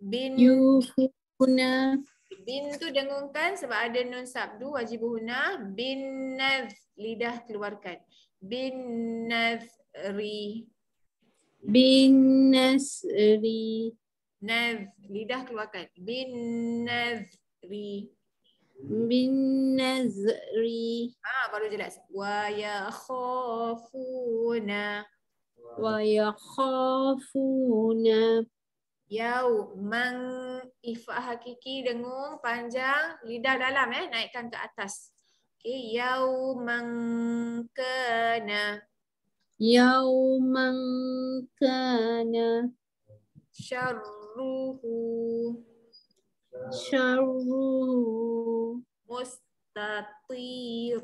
Bin. Yufuna. Bin tu dengungkan sebab ada nun sabdu wajib huna. Bin nadh. Lidah keluarkan. Bin nadhri. Bin nasri. Nadh. Lidah keluarkan. Bin nadhri. Bin nazri. Baru jelas. Wa yakhafuna. Wa yakhafuna. Yauman ifa hakiki dengung panjang lidah dalam naikkan ke atas. Okey, yauman kana Yauman kana syarruhu syarruhu mustatiro.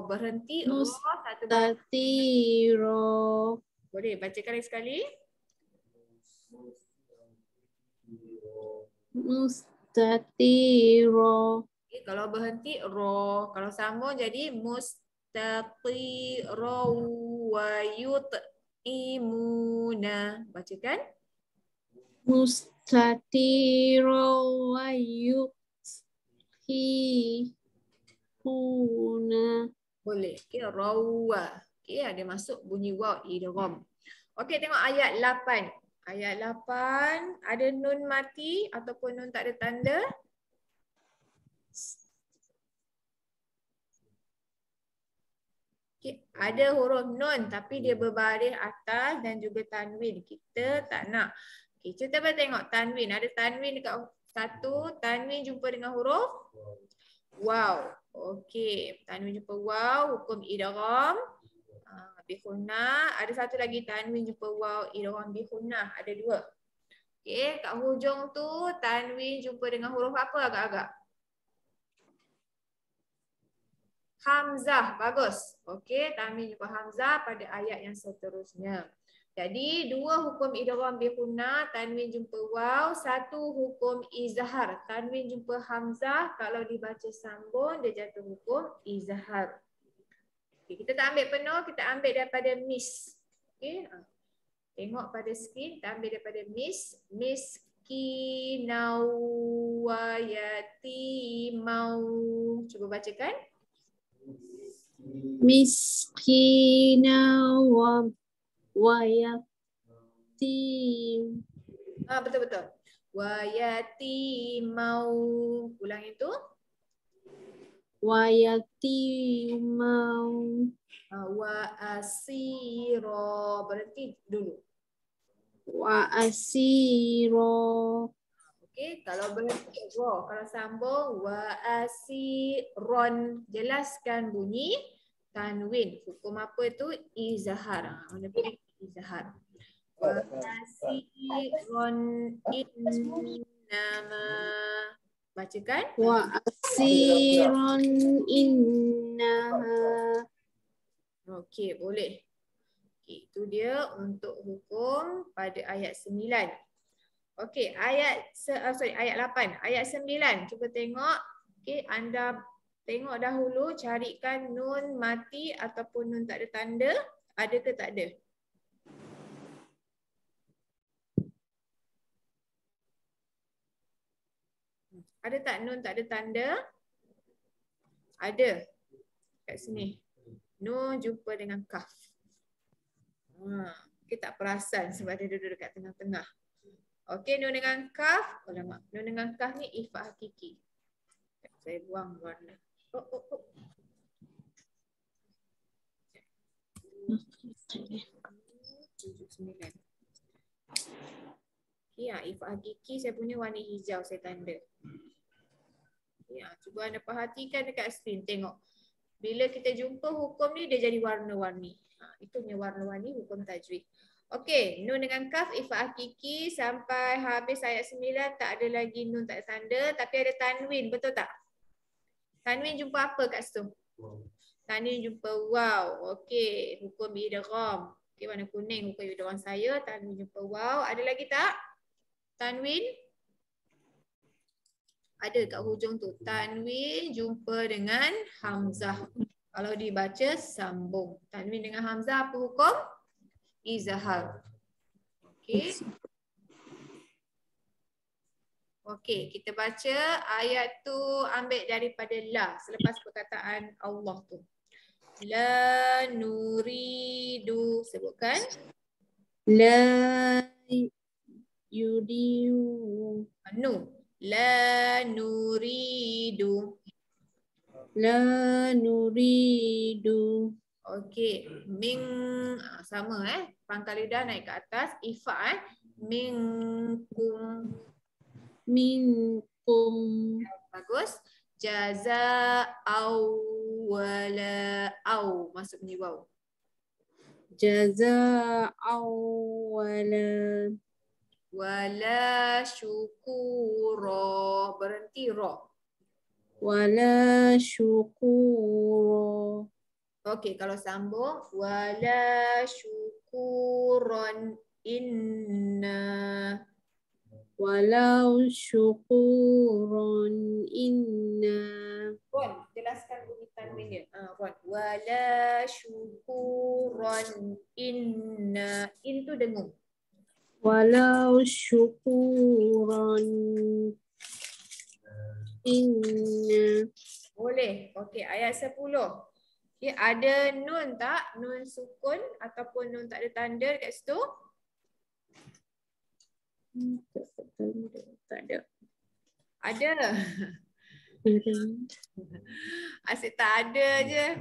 Berhenti ro satu baris. mustatiro. Boleh bacakan lagi sekali. Mustatiro. Okay, kalau berhenti ro, kalau sambung jadi mustatiro wa yut'imuna. Bacakan. Mustatiro wa yukhifuna. Boleh. Okay, rawa. Okay, ada masuk bunyi waw idgham. Okey, tengok ayat 8. Ayat 8 ada nun mati ataupun nun tak ada tanda. Okay, ada huruf nun tapi dia berbaris atas dan juga tanwin. Kita tak nak. Okay, cuba tengok tanwin. Ada tanwin dekat satu, tanwin jumpa dengan huruf waw. Okey, tanwin jumpa waw, hukum idgham bihunna. Ada satu lagi tanwin jumpa waw, idgham bihunna. Ada dua. Okey, kat hujung tu tanwin jumpa dengan huruf apa agak-agak? Hamzah, bagus. Okey, tanwin jumpa hamzah pada ayat yang seterusnya. Jadi dua hukum idgham bihunna, tanwin jumpa waw, satu hukum izhar, tanwin jumpa hamzah, kalau dibaca sambung dia jatuh hukum izhar. Okay, kita tak ambil penuh, kita ambil daripada mis. Okey. Tengok pada skrin, kita ambil daripada mis, miskinau wa yatimau. Cuba bacakan. Miskina wa yatim. Betul-betul. Wa yatimau. Ulang itu. Wa yatimau. Wa asiro. Berhenti dulu. Wa asiro. Okey, kalau berhenti ro, kalau sambung wa asiron, jelaskan bunyi tanwin. Hukum apa tu? Izhar. Mana boleh izhar. Wa asiron innama. Bacakan. Wa asiron innaha. Okey, boleh. Okay, itu dia untuk hukum pada ayat 9. Okey, ayat 8. Ayat 9. Cuba tengok. Okey, anda tengok dahulu, carikan nun mati ataupun nun tak ada tanda. Ada ke tak ada? Ada tak nun tak ada tanda? Ada. Kat sini. Nun jumpa dengan kaf. Kita tak perasan sebab dia duduk dekat tengah-tengah. Okey, nun dengan kaf. Alamak, nun dengan kaf ni ifa hakiki. Saya buang warna. 79. Ya, ifa hakiki saya punya warna hijau, saya tanda. Ya, cuba anda perhatikan dekat skrin, tengok. Bila kita jumpa hukum ni, dia jadi warna-warni. Itu punya warna-warni hukum tajwid. Okey, nun dengan kaf, ifa hakiki sampai habis ayat 9 tak ada lagi nun tak ada tanda, tapi ada tanwin, betul tak? Tanwin jumpa apa kat situ? Tanwin jumpa waw. Okey, hukum idgham. Okey, warna kuning hukum idgham saya, tanwin jumpa waw. Ada lagi tak? Tanwin? Ada kat hujung tu. Tanwin jumpa dengan hamzah. Kalau dibaca sambung. Tanwin dengan hamzah apa hukum? Izhar. Okey. Okey, kita baca ayat tu ambil daripada la selepas perkataan Allah tu. La nuridu, sebutkan. La yudiu. La nuridu. La nuridu. Okey, sama pangkal lidah naik ke atas, ifa minkum. minkum. Bagus. Jaza'au wala au. Masuk bunyi waw. Jaza'aw wala Wala syukura. Berhenti ra. wala syukura. Okey, kalau sambung. Wala syukuran inna. Walau syukuran inna. Ron, jelaskan bunyi tanwin dia. Ron. Wala syukuran inna. In tu dengung. Walau syukuran inna. Boleh. Okey, ayat 10. Okay, ada nun tak? Nun sukun ataupun nun tak ada tanda dekat situ? Tak ada. Ada. Asyik tak ada je.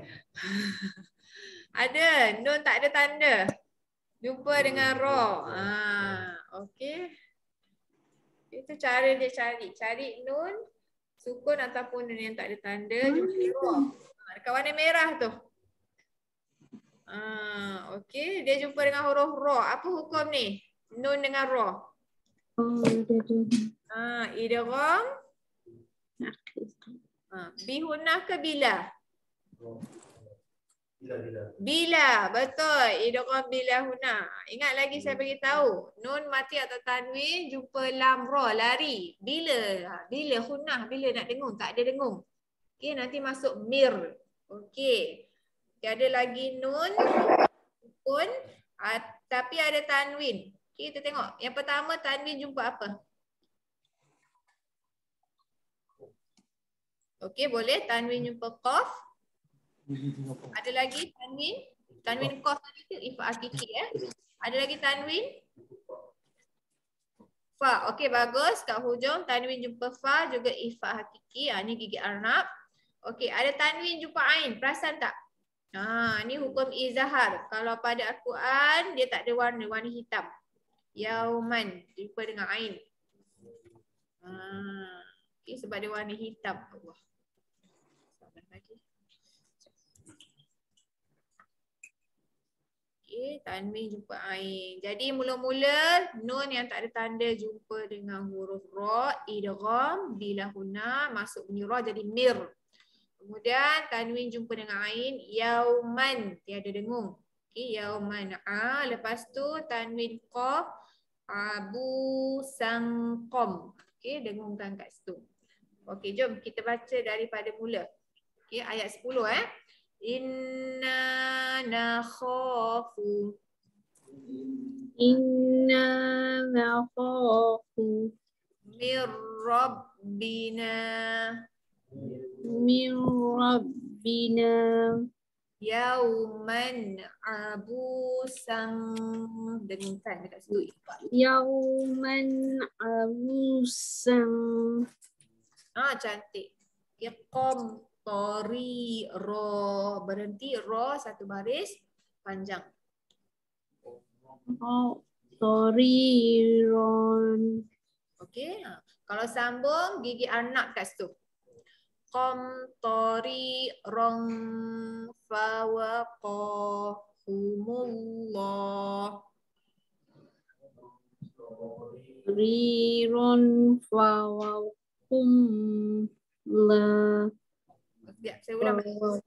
Ada. Nun tak ada tanda. Jumpa dengan ra. Okey. Itu cara dia cari. Cari nun sukun ataupun nun yang tak ada tanda. Jumpa ra. Dekat warna merah tu. Okey. Dia jumpa dengan huruf ra. Apa hukum ni? Nun dengan ra. Idgham. Bihunah ke bila? Bila, betul. Idgham bila huna. Ingat lagi saya bagi tahu. Nun mati atau tanwin jumpa lam ra lari. Bila? Bila hunah, bila nak dengung, tak ada dengung. Okey, nanti masuk mir. Okey. Ada lagi nun sukun tapi ada tanwin. Okey, kita tengok. Yang pertama tanwin jumpa apa? Okey, boleh tanwin jumpa qaf. Ada lagi tanwin? Tanwin qaf tadi tu ifa hakiki ya. Ada lagi tanwin? Fa. Okey, bagus. Kat hujung tanwin jumpa fa juga ifa hakiki. Ni gigi arnab. Okey, ada tanwin jumpa ain. Perasan tak? Ni hukum izhar. Kalau pada Al-Quran dia tak ada warna, warna hitam. Yauman jumpa dengan ain. Okey, sebab dia warna hitam. Allah. Sabar lagi. Okey, tanwin jumpa ain. Jadi mula-mula nun yang tak ada tanda jumpa dengan huruf ra, idgham bila huna masuk bunyi ra jadi mir. Kemudian tanwin jumpa dengan ain, yauman tiada dengung. Okey, yauman. Lepas tu tanwin qaf, abu sangqam. Okey, dengungkan kat situ. Okey, jom kita baca daripada mula. Okey, ayat 10 Inna nakhafu. Inna nakhafu Mir rabbina. min rabbina Yauman abusan. Dengungkan dekat situ. yauman abusan. Cantik. Iqam tori ro. Berhenti ro satu baris panjang. Toriron. Okey. Kalau sambung gigi anak kat situ. Qam tori rong fawaqahumullah. Riron fawakum la. Sekejap, saya ulang balik.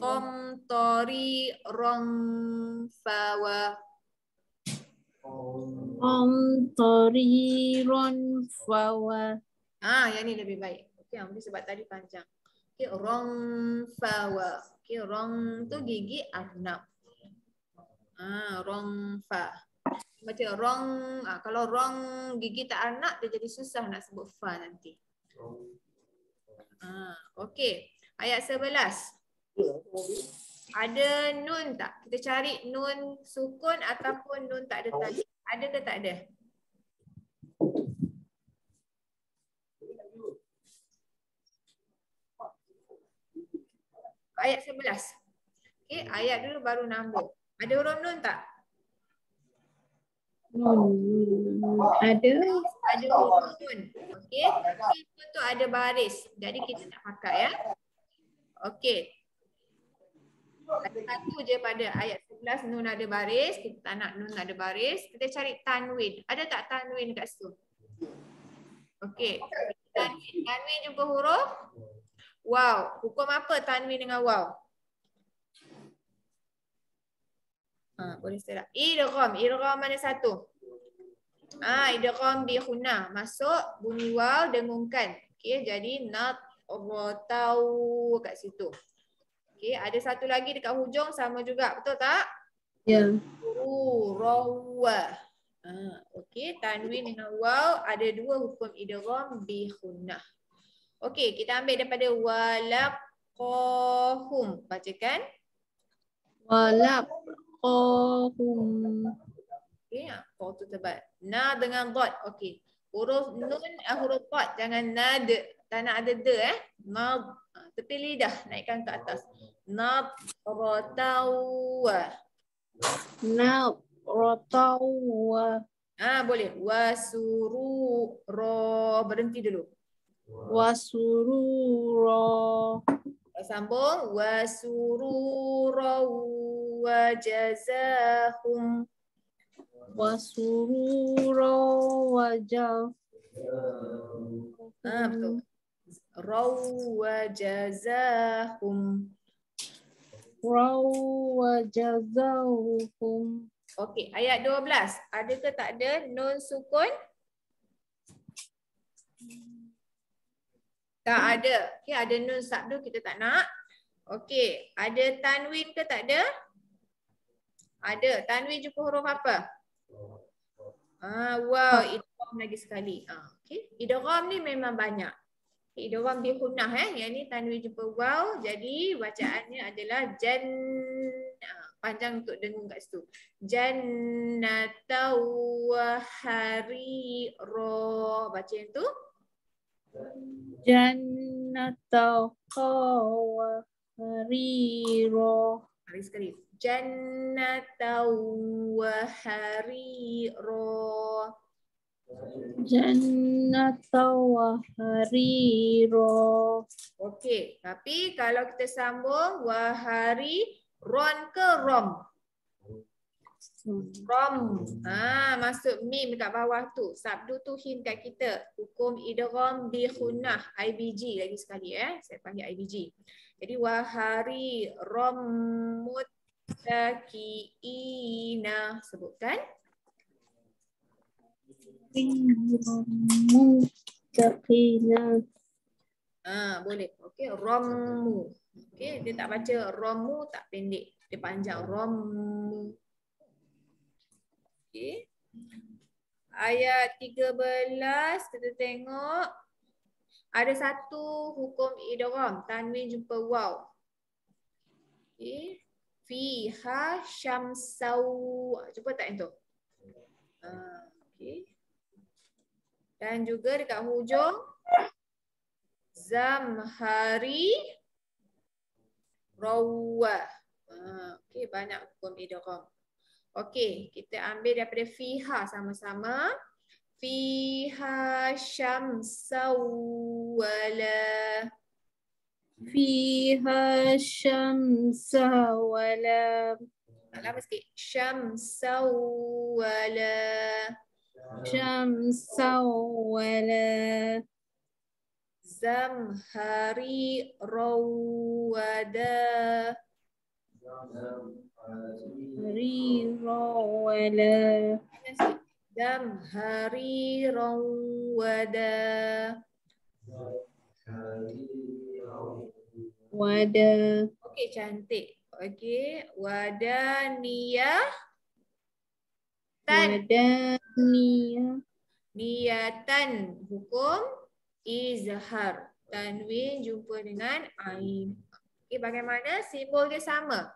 Qam tori rong fawa. Toriron fawa. Yang ni lebih baik. Okey, mungkin sebab tadi panjang. Okey, rong fawa. Okey, rong tu gigi arnab. Rong fa. Macam rong, kalau rong gigi tak arnab dia jadi susah nak sebut fa nanti. Okey, ayat 11. Ada nun tak? Kita cari nun sukun ataupun nun tak ada tanda. Ada ke tak ada? Ayat 11. Okey, ayat dulu baru nombor. Ada huruf nun tak? Nun. Ada. Ada huruf nun. Okey. Nun tu ada baris. Jadi kita tak pakai ya. Okey. Ada satu je pada ayat 11 nun ada baris. Kita tak nak nun ada baris. Kita cari tanwin. Ada tak tanwin kat situ? Okey. Tanwin jumpa huruf waw. Hukum apa tanwin dengan waw? Boleh saya tak? Idgham. Idgham mana satu? Idgham bi khunnah. Masuk bunyi waw dengungkan. Okey, jadi nat tau kat situ. Okey, ada satu lagi dekat hujung sama juga. Betul tak? Ya. Rawa. Okey, tanwin dengan waw ada dua hukum idgham bi khunnah. Okey, kita ambil daripada walaqahum. Bacakan. Walaqahum. Okey, kau tu tebal. Na dengan dot. Okey. Huruf nun, huruf dot. Jangan nad. Tak nak ada de Nad. Tepi lidah. Naikkan ke atas. Nad rotawa. Nad rotawa. Boleh. Wasuru ro. Berhenti dulu. Wasurura. Sambung. Wasurura wajazahum. Wasurura wajah. Betul. Rawajazahum. Rawajazahum. Okey, ayat 12. Ada ke tak ada nun sukun? Tak ada. Okey, ada nun sabdu kita tak nak. Okey, ada tanwin ke tak ada? Ada. Tanwin jumpa huruf apa? Wow, idgham lagi sekali. Okey, idgham ni memang banyak. Idgham bi khunnah yang ni tanwin jumpa waw. Jadi bacaannya adalah panjang untuk dengung kat situ. Jannatau wa harira. Baca yang tu. Jannatau wa harira. Mari sekali. Jannatau wa harira. Jannatau wa harira. Okey, tapi kalau kita sambung wahari ron ke rom? Rom. Masuk mim dekat bawah tu. Sabdu tu hint kat kita. Hukum idgham bi khunnah, IBG lagi sekali Saya panggil IBG. Jadi wahari rom muttaqiina. Sebutkan. Muttaqiina. Boleh. Okey, rommu. Okey, dia tak baca rommu tak pendek. Dia panjang rommu. Okey. Ayat 13 kita tengok ada satu hukum idgham, tanwin jumpa waw. Okey. Fiha syamsau. Cuba tak yang tu. Okey. Dan juga dekat hujung zamhari rawa. Okey, banyak hukum idgham. Okey, kita ambil daripada fiha sama-sama. Fiha syamsau wala. Fiha syamsa wala. Lama sikit. Syamsau wala. Syamsa wala. Zamhari rawada. Rira wala. Zamhari rawada. Wada. Okey, cantik. Okey, wadaniyah. Wadaniyah. Niyatan. Hukum izhar. Tanwin jumpa dengan ain. Okey, bagaimana? Simbol dia sama.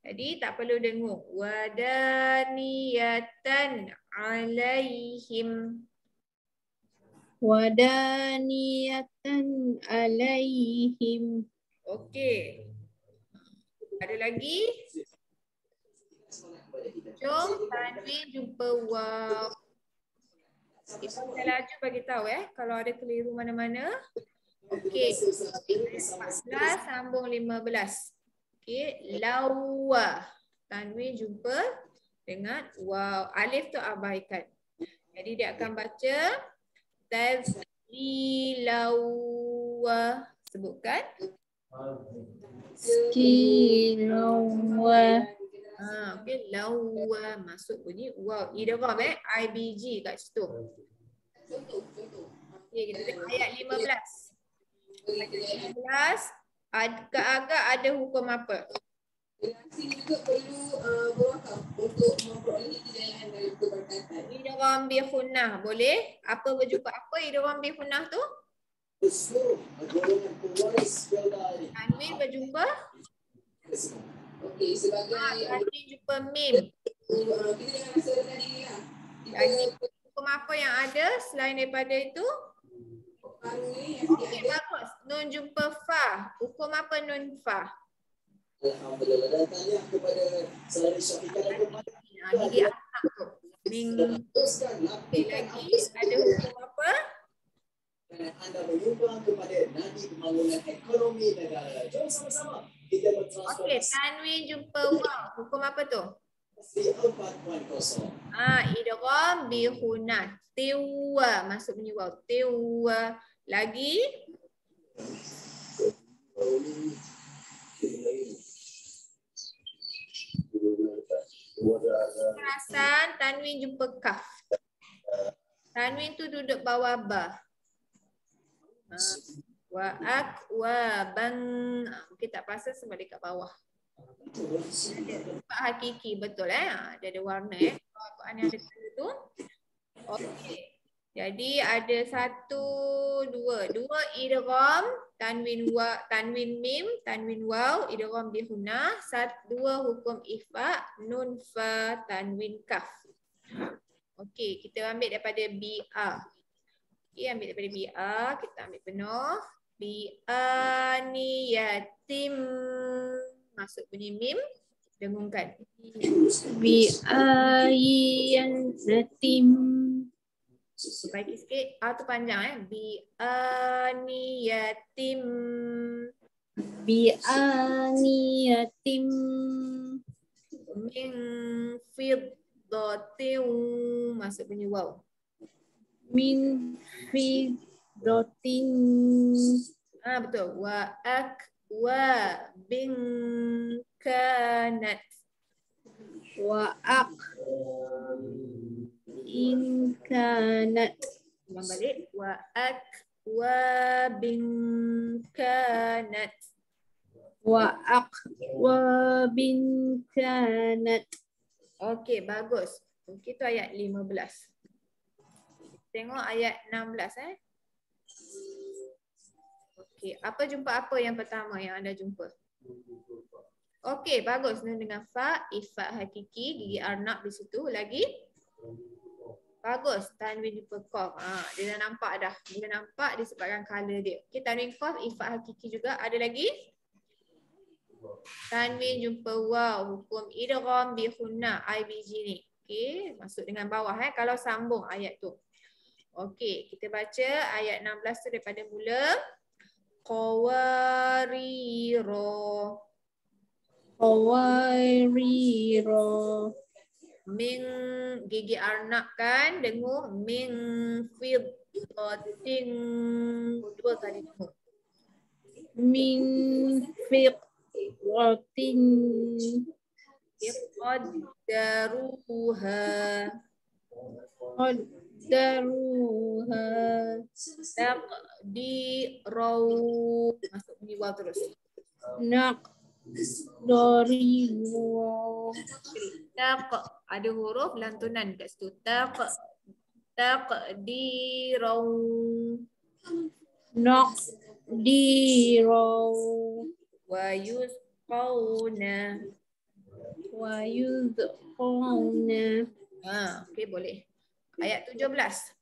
Jadi tak perlu dengung. Wadaniyatan alaihim. Wadaniyatan alaihim. Okey. Ada lagi? Jom Tanwin jumpa waw. Okey, saya laju bagi tahu kalau ada keliru mana-mana. Okey. 14 sambung 15. Okey, lawa. Tanwin jumpa dengan waw. Alif tu abaikan. Jadi dia akan baca tazlilawa. Sebutkan. Skilawa. Okey, lawa masuk bunyi waw. Idgham IBG kat situ. Okey, kita tengok ayat 15. Ayat 15 agak-agak ada hukum apa? Reaksi juga perlu berwakaf untuk memperoleh kejayaan dari keberkatan. Idgham bi khunnah boleh? Apa berjumpa apa idgham bi khunnah tu? Tanwin berjumpa? Okey, sebagai Tanwin jumpa mim. kita jangan rasa rendah diri lah. Jadi hukum apa yang ada selain daripada itu? Baru ni yang Okey, bagus. Nun jumpa fa. Hukum apa nun fa? Alhamdulillah. Dan tanya kepada saudari Syafiqah dan kepada Gigi anak tu. Ming. Okey, lagi ada hukum apa? dan anda menyumbang kepada nadi pembangunan ekonomi negara. Jom sama-sama kita Okey, bertransformasi Tanwin jumpa waw. Hukum apa tu? 4.0. Idgham bi khunnah. Tiwa masuk bunyi waw. Tiwa. Lagi perasan Tanwin jumpa kaf. Tanwin tu duduk bawah ba. Wa ak wa bang. Mungkin tak perasan sebab dekat bawah. Sebab hakiki betul Dia ada warna Al-Quran yang ada tu. Okey. Jadi ada 1, 2 idgham tanwin mim, tanwin waw, idgham bi khunnah, 2 hukum ikhfa, nun fa, tanwin kaf. Okey, kita ambil daripada BA. Okey, ambil daripada BA, kita ambil penuh. Bi'aniyatim. Masuk bunyi mim, dengungkan. Bi'ayyatim. Baiki sikit. A tu panjang Bi'aniyatim. Bi'aniyatim. Min fiddatin. Masuk bunyi waw. Min fiddatin. Betul. Wa akwa bin kanat. Wa in kanat. Ulang balik. Wa akwa bin kanat. Wa bin kanat. Okey, bagus. Okey, tu ayat 15. Tengok ayat 16 Okey, apa jumpa apa yang pertama yang anda jumpa? Okey, bagus. Nun dengan fa, ifa hakiki, gigi arnab di situ. Lagi? Bagus. Tanwin jumpa qaf. Dia dah nampak dah. Dia nampak disebabkan color dia. Okey, tanwin qaf, ifa hakiki juga. Ada lagi? Tanwin jumpa waw. Hukum idgham bi khunnah, IBG ni. Okey, masuk dengan bawah kalau sambung ayat tu. Okey, kita baca ayat 16 tu daripada mula. Qawariro. Qawariro. Min gigi arnab kan, dengung min fiddatin, 2 kali dengung. Min fiddatin. Qaddaruha. Qaddaruha. Taqdirau. Masuk bunyi waw terus. Naqdariwa. Taq, ada huruf lantunan kat situ. Taqdirau. Naqdirau. Wa yusqawna. Wa yudqawna. Okey, boleh. Ayat 17.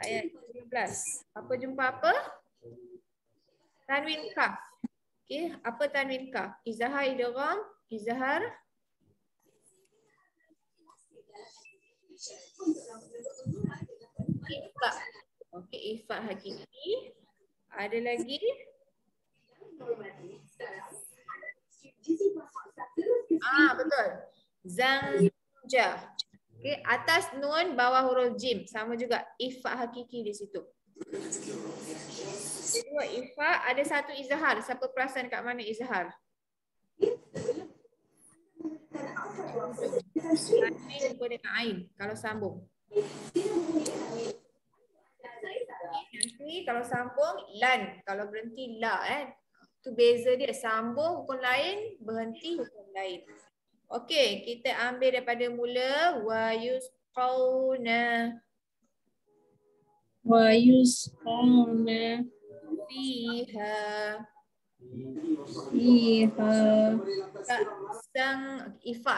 Ayat 17. Apa jumpa apa? Tanwin kaf. Okey, apa tanwin kaf? Izhar, idgham, izhar. Ifa. Okey, ifa hakiki. Ada lagi? Betul. Zanja. Okey, atas nun bawah huruf jim. Sama juga ifa hakiki di situ. Kedua ifa, ada satu izhar. Siapa perasan kat mana izhar? Tanwin jumpa dengan ain kalau sambung. Nanti kalau sambung lan, kalau berhenti la tu beza dia, sambung hukum lain, berhenti hukum lain. Okey, kita ambil daripada mula wa yusqauna fiha. Sang ifa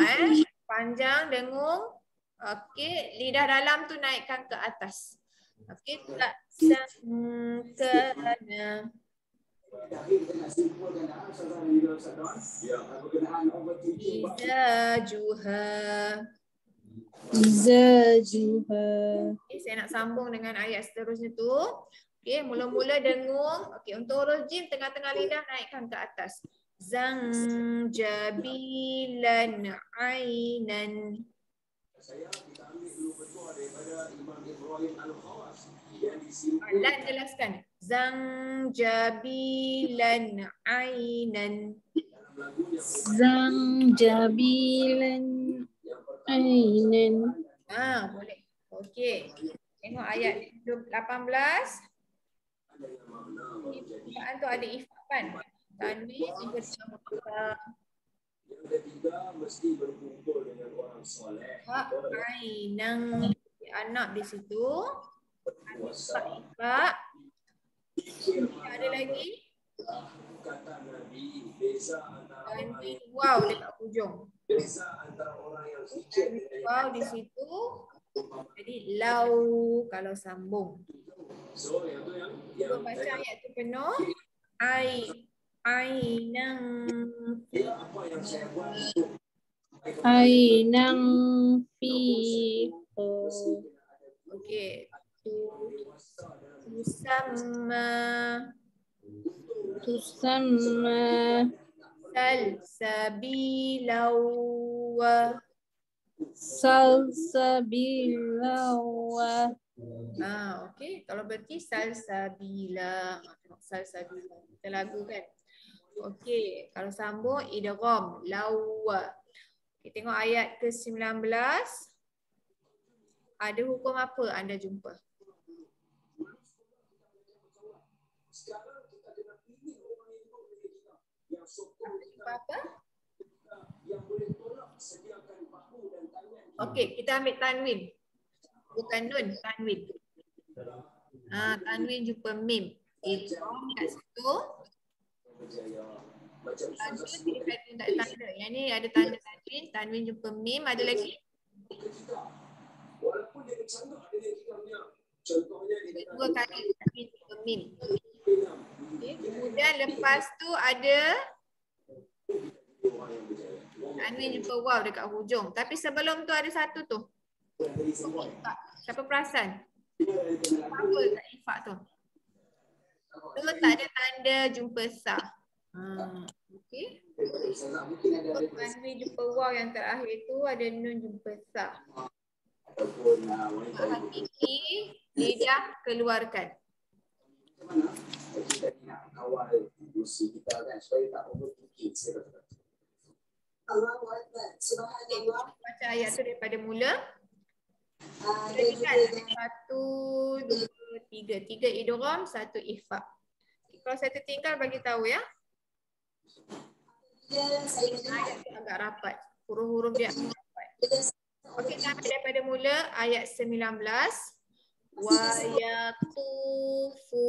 panjang dengung. Okey, lidah dalam tu naikkan ke atas. Okey, tak sangkana. Izajuha. Okay, saya nak sambung dengan ayat seterusnya tu. Okey, mula-mula dengung. Okey, untuk huruf jim tengah-tengah lidah naikkan ke atas. Zangjabilan ainan. Lan jelaskan. Zangjabilan ainan. Zangjabilan ainan. Boleh. Okey. Tengok ayat 18. Ifaan tu ada ifaan. Tanwin juga sama. Yang ketiga mesti berkumpul dengan orang soleh. Ainang anak di situ. Ifa. Ada lagi? Kata Nabi, beza antara Tanwin waw dekat hujung. beza antara orang yang zikir dengan Waw di situ. Jadi lau kalau sambung. so yang tu yang Cuba baca ayat tu penuh. Ainang apa yang saya buat Ainang fi. okey. Tusamma salsabilau. salsabilawa. Okey. Kalau berarti salsabila. Tengok salsabila. Kita lagu kan. Okey. Kalau sambung idgham lawa. Okay, tengok ayat ke-19. Ada hukum apa anda jumpa? sekarang kita kena pilih orang yang duduk dengan kita yang sokong kita Apa? yang boleh tolak sediakan bahu dan tangan Okey, kita ambil tanwin. Bukan nun, tanwin. Tanwin jumpa mim. Idgham kat situ. berjaya macam Tanwin dia kata tak ada tanda. Yang ni ada tanda tanwin, tanwin jumpa mim. Ada lagi? kita walaupun dia bercanggah dengan kita punya contohnya di Dua kali tanwin jumpa mim. Okay. Kemudian lepas tu ada tanwin jumpa waw dekat hujung. Tapi sebelum tu ada satu tu. Siapa perasan? Apa kat ifak tu? Tu tak ada tanda jumpa sa. Okey. Tanwin jumpa waw yang terakhir tu ada nun jumpa sa. Hakiki lidah keluarkan. mana kita nak kawal emosi kita kan supaya tak overthinking sekali. Allahu Akbar. Subhanallah. Baca ayat tu daripada mula. Jadi kan satu, dua, tiga. Tiga idgham, satu ikhfa. Kalau saya tertinggal bagi tahu ya. Ayat tu agak rapat. Huruf-huruf dia agak rapat. Okey, kita ambil daripada mula ayat 19. Wa yaqufu.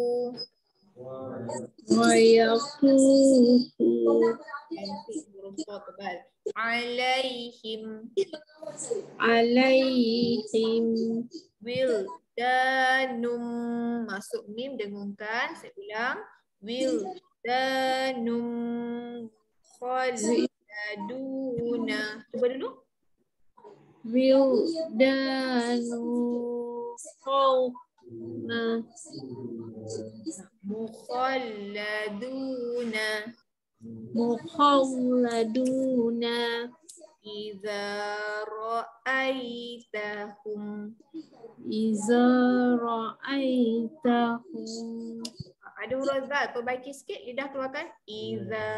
Wa yaqufu. Nanti huruf to tebal. Alaihim. Alaihim. Wildanum. Masuk mim dengungkan. Saya ulang. Wildanum khalladuna. Cuba dulu. Wildanu Mukhalladuna. mukhalladuna Idza ra'aitahum. iza ra'aitahum Ada huruf zal, perbaiki sikit lidah keluarkan. Idza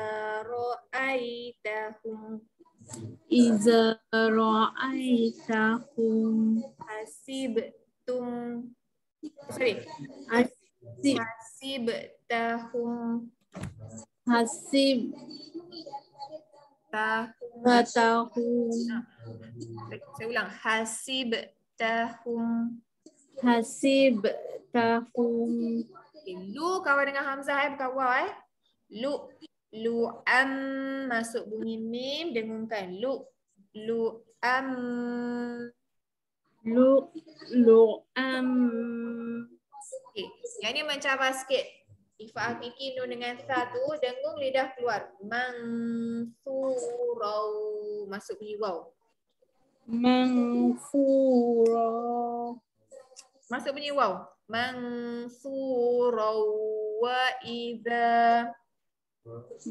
ra'aitahum. iza ra'aitahum Hasibtum. Sorry. hasib Hasibtahum. hasib Tahum. batahum Saya ulang. Hasibtahum. hasib tahum Okay. Lu kawan dengan Hamzah bukan waw Lu. Lu'am masuk bunyi mim dengungkan. Lu'am. lu'am Okay. Yang ni mencabar sikit. Ifah hakiki nun dengan sa tu dengung lidah keluar. Mansurau masuk bunyi waw. maghfura Masuk bunyi waw. Mansurau wa idza.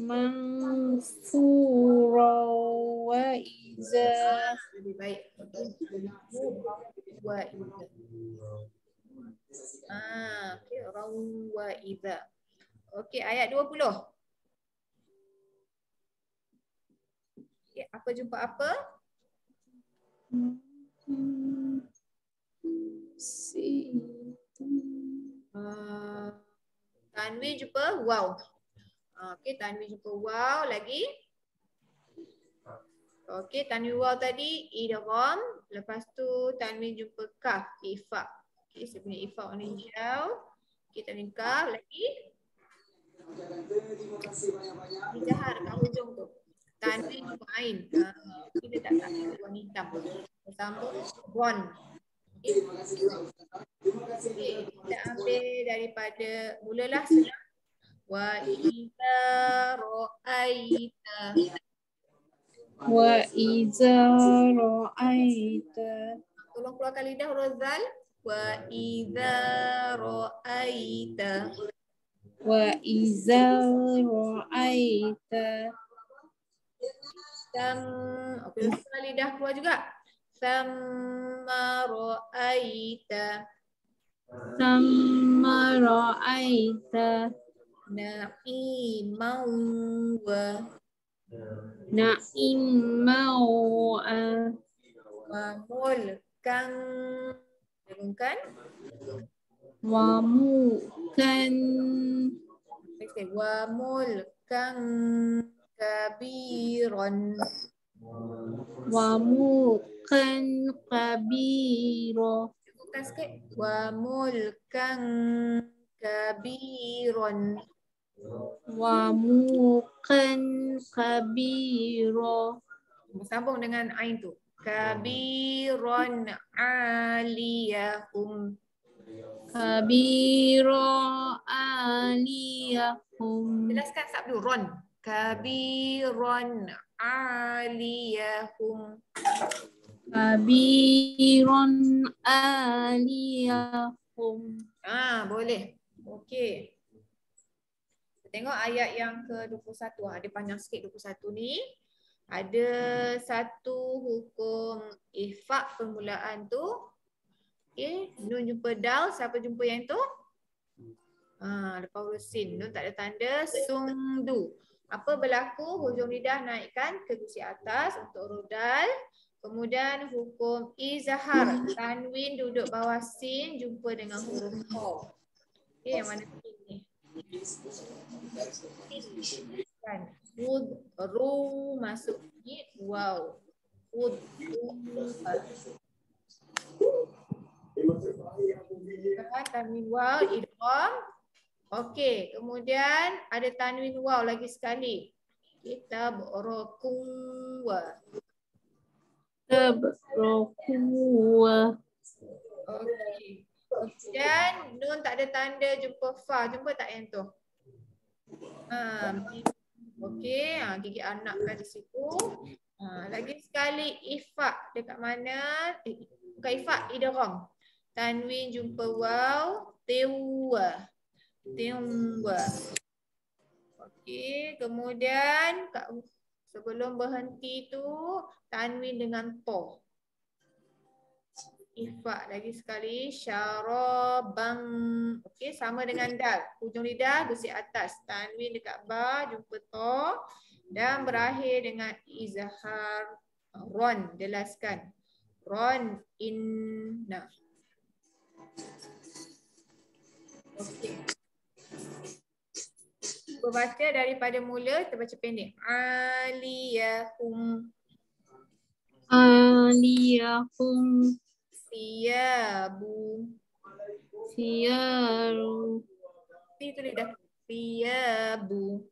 maghfura wa iza Lebih baik. Wa idza. Okey, rawa idza. Okey, ayat 20. Okay, apa jumpa apa? Tanwin jumpa waw. Okey, tanwin jumpa waw lagi. Okey, tanwin waw tadi idgham, lepas tu tanwin jumpa kaf, ifa. Okey, saya punya ifa warna hijau. Okey, tanwin kaf lagi. Hijahar kat hujung tu. Tanwin jumpa ain. Kita tak warna hitam. Bersambung ron. Okay, kita ambil daripada mulalah senang. Wa idza ra'aita. wa iza ra'aita Tolong keluarkan lidah huruf zal. Wa idza ra'aita. wa iza ra'aita Okey, keluar lidah keluar juga. Thamma ra'aita. Sama ra'aita Na'imau wa na'imau mulkan. Dengarkan. wa mukan Wa mulkan kabiran. wa mukan kabiro Bukan sikit. Wa mulkan kabiran. wa mukan kabiro Sambung dengan ain tu. Kabiran aliyahum. kabiro aliyahum Jelaskan sab dulu. Ron. Kabiran aliyahum. kabiron aliyahum Boleh. Okey. Tengok ayat yang ke-21. Ada panjang sikit 21 ni. Ada satu hukum ihfa permulaan tu. Okey, nun jumpa dal, siapa jumpa yang tu? Lepas huruf sin, nun tak ada tanda, sungdu. Apa berlaku? Hujung lidah naikkan ke gusi atas untuk huruf dal. Kemudian hukum izhar, tanwin duduk bawah sin jumpa dengan huruf kha. Okey, yang mana sin ni? Kan. Ru masuk ni wow. Tanwin waw idgham. Okey, kemudian ada tanwin waw lagi sekali. Kita berokuwa. tabrokuwa Okey. Dan nun tak ada tanda jumpa fa. Jumpa tak yang tu? Okey, gigi anak kan di situ. Lagi sekali ifak dekat mana? Bukan ifak, idgham. Tanwin jumpa waw, tiwa. Tiwa. Okey, kemudian sebelum berhenti tu tanwin dengan to. Ifak lagi sekali, syarabang. Okey, sama dengan dal. Hujung lidah gusi atas, tanwin dekat ba, jumpa to dan berakhir dengan izhar ron. Jelaskan. Ron inna. Okey. Berbaca daripada mula, terbaca pendek. Aliyahum. Aliyahum Siyabu. siyaru Itu lidah. Siyabu.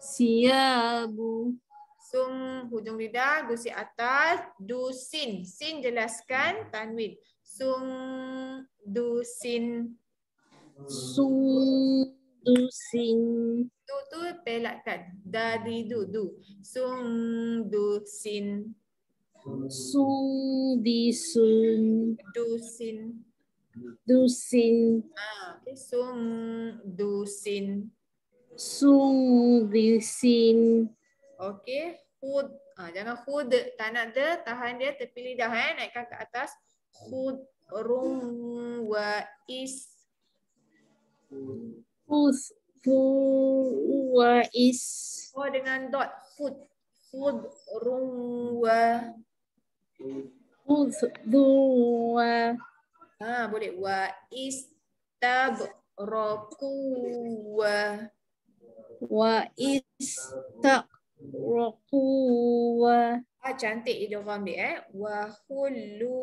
siyabu Sum hujung lidah gusi atas, dusin. Sin jelaskan tanwin. Sum dusin. sundusin Tu pelakkan. Dari du. Sum dusin. sundisun Dusin. dusin Okay. Sum dusin. sundisin Okey, hud. Jangan hud, tak nak de, tahan dia tepi lidah naikkan ke atas. Hud rum wa is. wa is Oh dengan dot hud. Hud rum wa. dua Boleh wa istab roku wa istaqraquwa cantik idgham dia wa hullu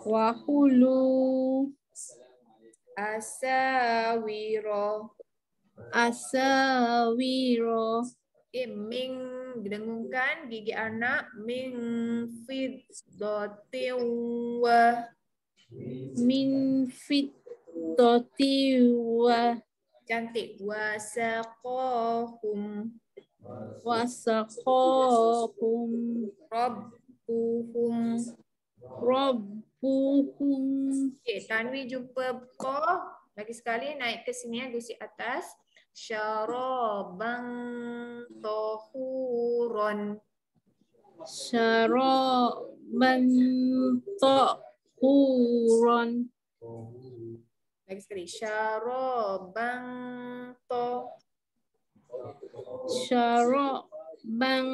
wa hulu asawiro. asawiro Ming didengungkan gigi anak min fiddatin wa. min fiddati wa Cantik. Wasaqahum wasaqahum rabbuhum. rabbuhum Tanwin jumpa ko. Lagi sekali naik ke sini gusi atas. Syaraban tahuron. syaraban tahuran Lagi sekali. Syaraban syaraban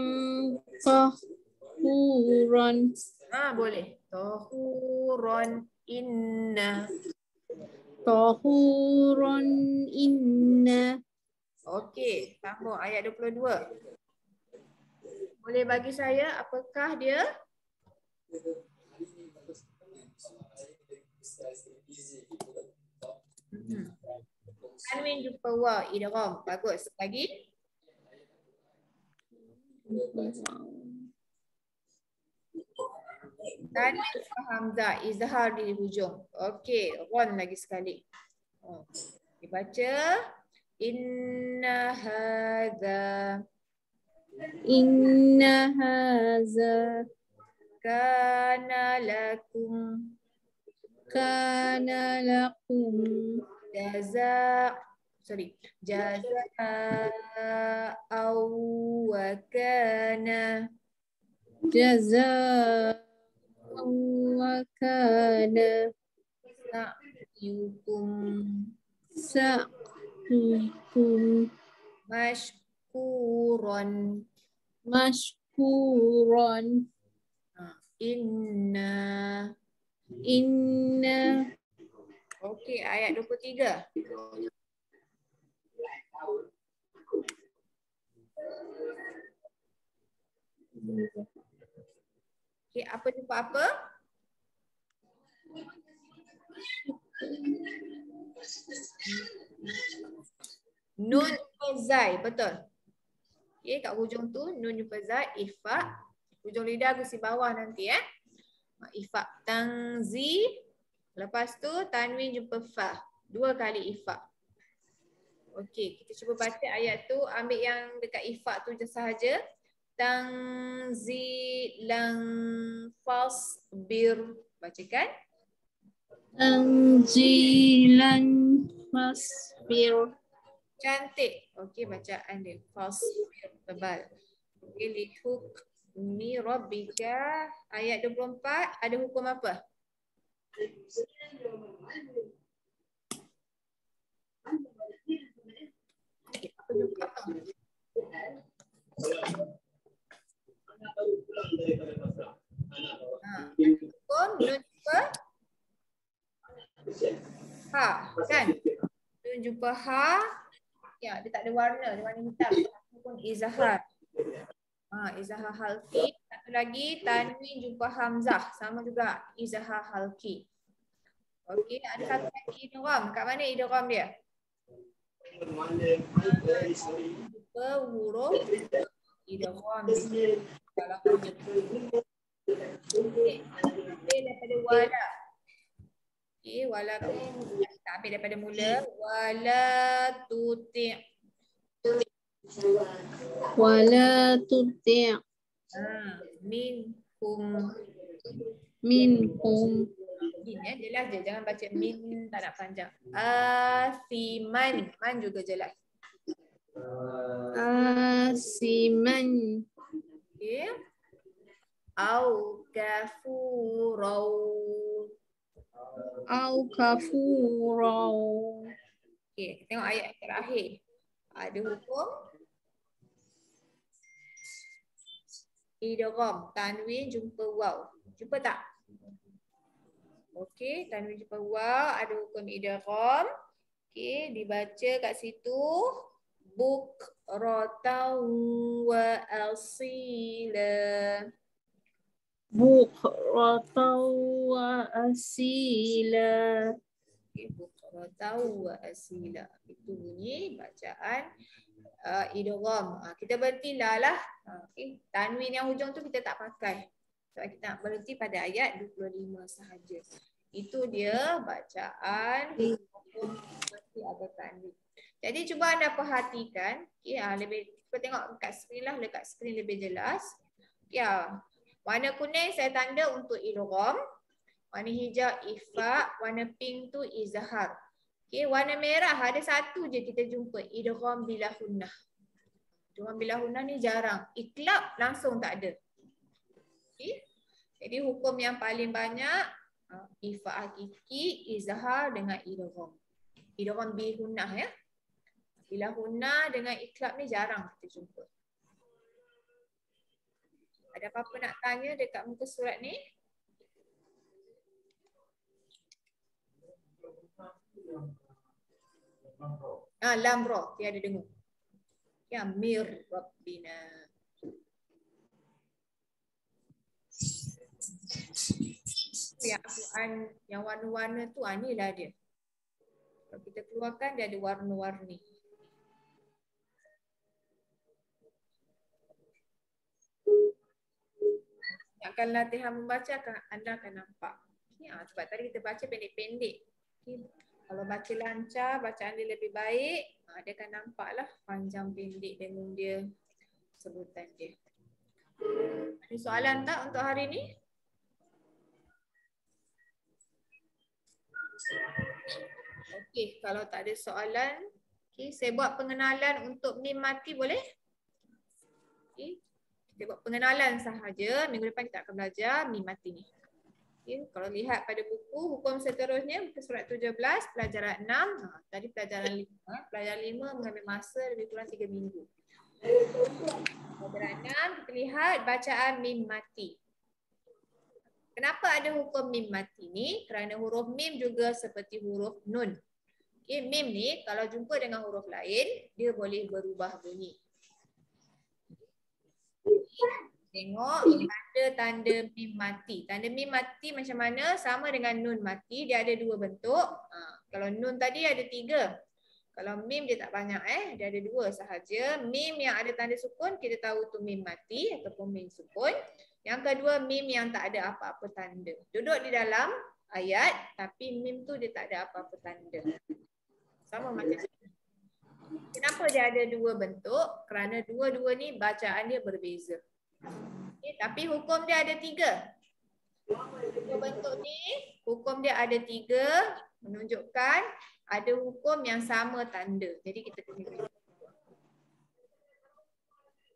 tahuran boleh. Tahuron inna. tahuran inna. Okey, sambung ayat 22. Boleh bagi saya apakah dia? Tanwin jumpa wa idgham. Bagus. Lagi? Tanwin jumpa hamzah, izhar di hujung. Okey, ron lagi sekali. Dibaca inna hadza kana lakum jazaa'an wa kana sa'yukum mashkuran. mashkuran Inna. Okey, ayat 23. Okey, apa jumpa apa? Nun zai, betul. Okey, kat hujung tu nun jumpa zai, ifa. Hujung lidah gusi bawah nanti Ifa tangzi. Lepas tu tanwin jumpa fa. 2 kali ifa. Okey, kita cuba baca ayat tu. Ambil yang dekat ifak tu je sahaja. Tanzilan fasbir. Bacakan. Tanzilan fasbir. Cantik. Okey, bacaan dia. Fasbir. Tebal. Okey, lihukmi rabbika. Ayat 24 ada hukum apa? Apa hukum apa? Hukum nun jumpa ha, kan? Nun jumpa ha, ya, dia tak ada warna, dia warna hitam. Hukum izahar. Izahar halki. Satu lagi tanwin jumpa hamzah, sama juga izahar halki. Okey, ada satu lagi idgham. Kat mana idgham dia? Jumpa huruf idgham dalam huruf. Okey, ambil daripada wala. Okey, wala tu kita ambil daripada mula. Wala tuti'. Wala tuti' Minhum. minhum Min ya, jelas je. Jangan baca min, tak nak panjang. Asiman. Man juga jelas. asiman Okay. Au kafurau. au kafurau. Okay, tengok ayat yang terakhir. Ada hukum idgham, tanwin jumpa waw. Jumpa tak? Okey, tanwin jumpa waw, ada hukum idgham. Okey, dibaca kat situ bukratan wa asila. Bukratan wa asila. Okey, bukratan wa asila. Itu bunyi bacaan idgham. Kita berhenti lah. Okey, tanwin yang hujung tu kita tak pakai. Sebab kita nak berhenti pada ayat 25 sahaja. Itu dia bacaan hukum mesti ada tanwin. Jadi cuba anda perhatikan, okey, lebih kita tengok dekat skrin lah, dekat skrin lebih jelas. Ya, warna kuning saya tanda untuk idgham, warna hijau ikhfa, warna pink tu izhar. Okey, warna merah ada satu je kita jumpa, idgham bila hunnah. Idgham bila hunnah ni jarang. Iqlab langsung tak ada. Okey. Jadi hukum yang paling banyak ikhfa hakiki, izhar dengan idgham. Idgham bi hunnah ya. Bila hunnah dengan iqlab ni jarang kita jumpa. Ada apa-apa nak tanya dekat muka surat ni? Lam ra, tiada dengar. Ya, mir rabbina. Yang Al-Quran yang warna-warna tu inilah dia. Kalau kita keluarkan dia ada warna-warni. Akan latihan membaca anda akan nampak. Ya, sebab tadi kita baca pendek-pendek. Okay. Kalau baca lancar, bacaan dia lebih baik, dia akan nampaklah panjang pendek dengan dia sebutan dia. Ada soalan tak untuk hari ni? Okey, kalau tak ada soalan, okay, saya buat pengenalan untuk mim mati boleh? Okey. Kita buat pengenalan sahaja. Minggu depan kita akan belajar mim mati ni. Okay. Kalau lihat pada buku, hukum seterusnya, muka surat 17, pelajaran 6. Tadi pelajaran 5. Pelajaran 5 mengambil masa lebih kurang 3 minggu. Pelajaran 6, kita lihat bacaan mim mati. Kenapa ada hukum mim mati ni? Kerana huruf mim juga seperti huruf nun. Okay, mim ni kalau jumpa dengan huruf lain, dia boleh berubah bunyi. Tengok tanda mim mati. Tanda mim mati macam mana? Sama dengan nun mati, dia ada dua bentuk. Kalau nun tadi ada 3. Kalau mim dia tak banyak dia ada 2 sahaja. Mim yang ada tanda sukun kita tahu tu mim mati ataupun mim sukun. Yang kedua mim yang tak ada apa-apa tanda. Duduk di dalam ayat tapi mim tu dia tak ada apa-apa tanda. Sama macam ni. Kenapa dia ada dua bentuk? Kerana dua-dua ni bacaan dia berbeza. Okay, tapi hukum dia ada tiga. Dua bentuk ni, hukum dia ada tiga, menunjukkan ada hukum yang sama tanda. Jadi kita tengok.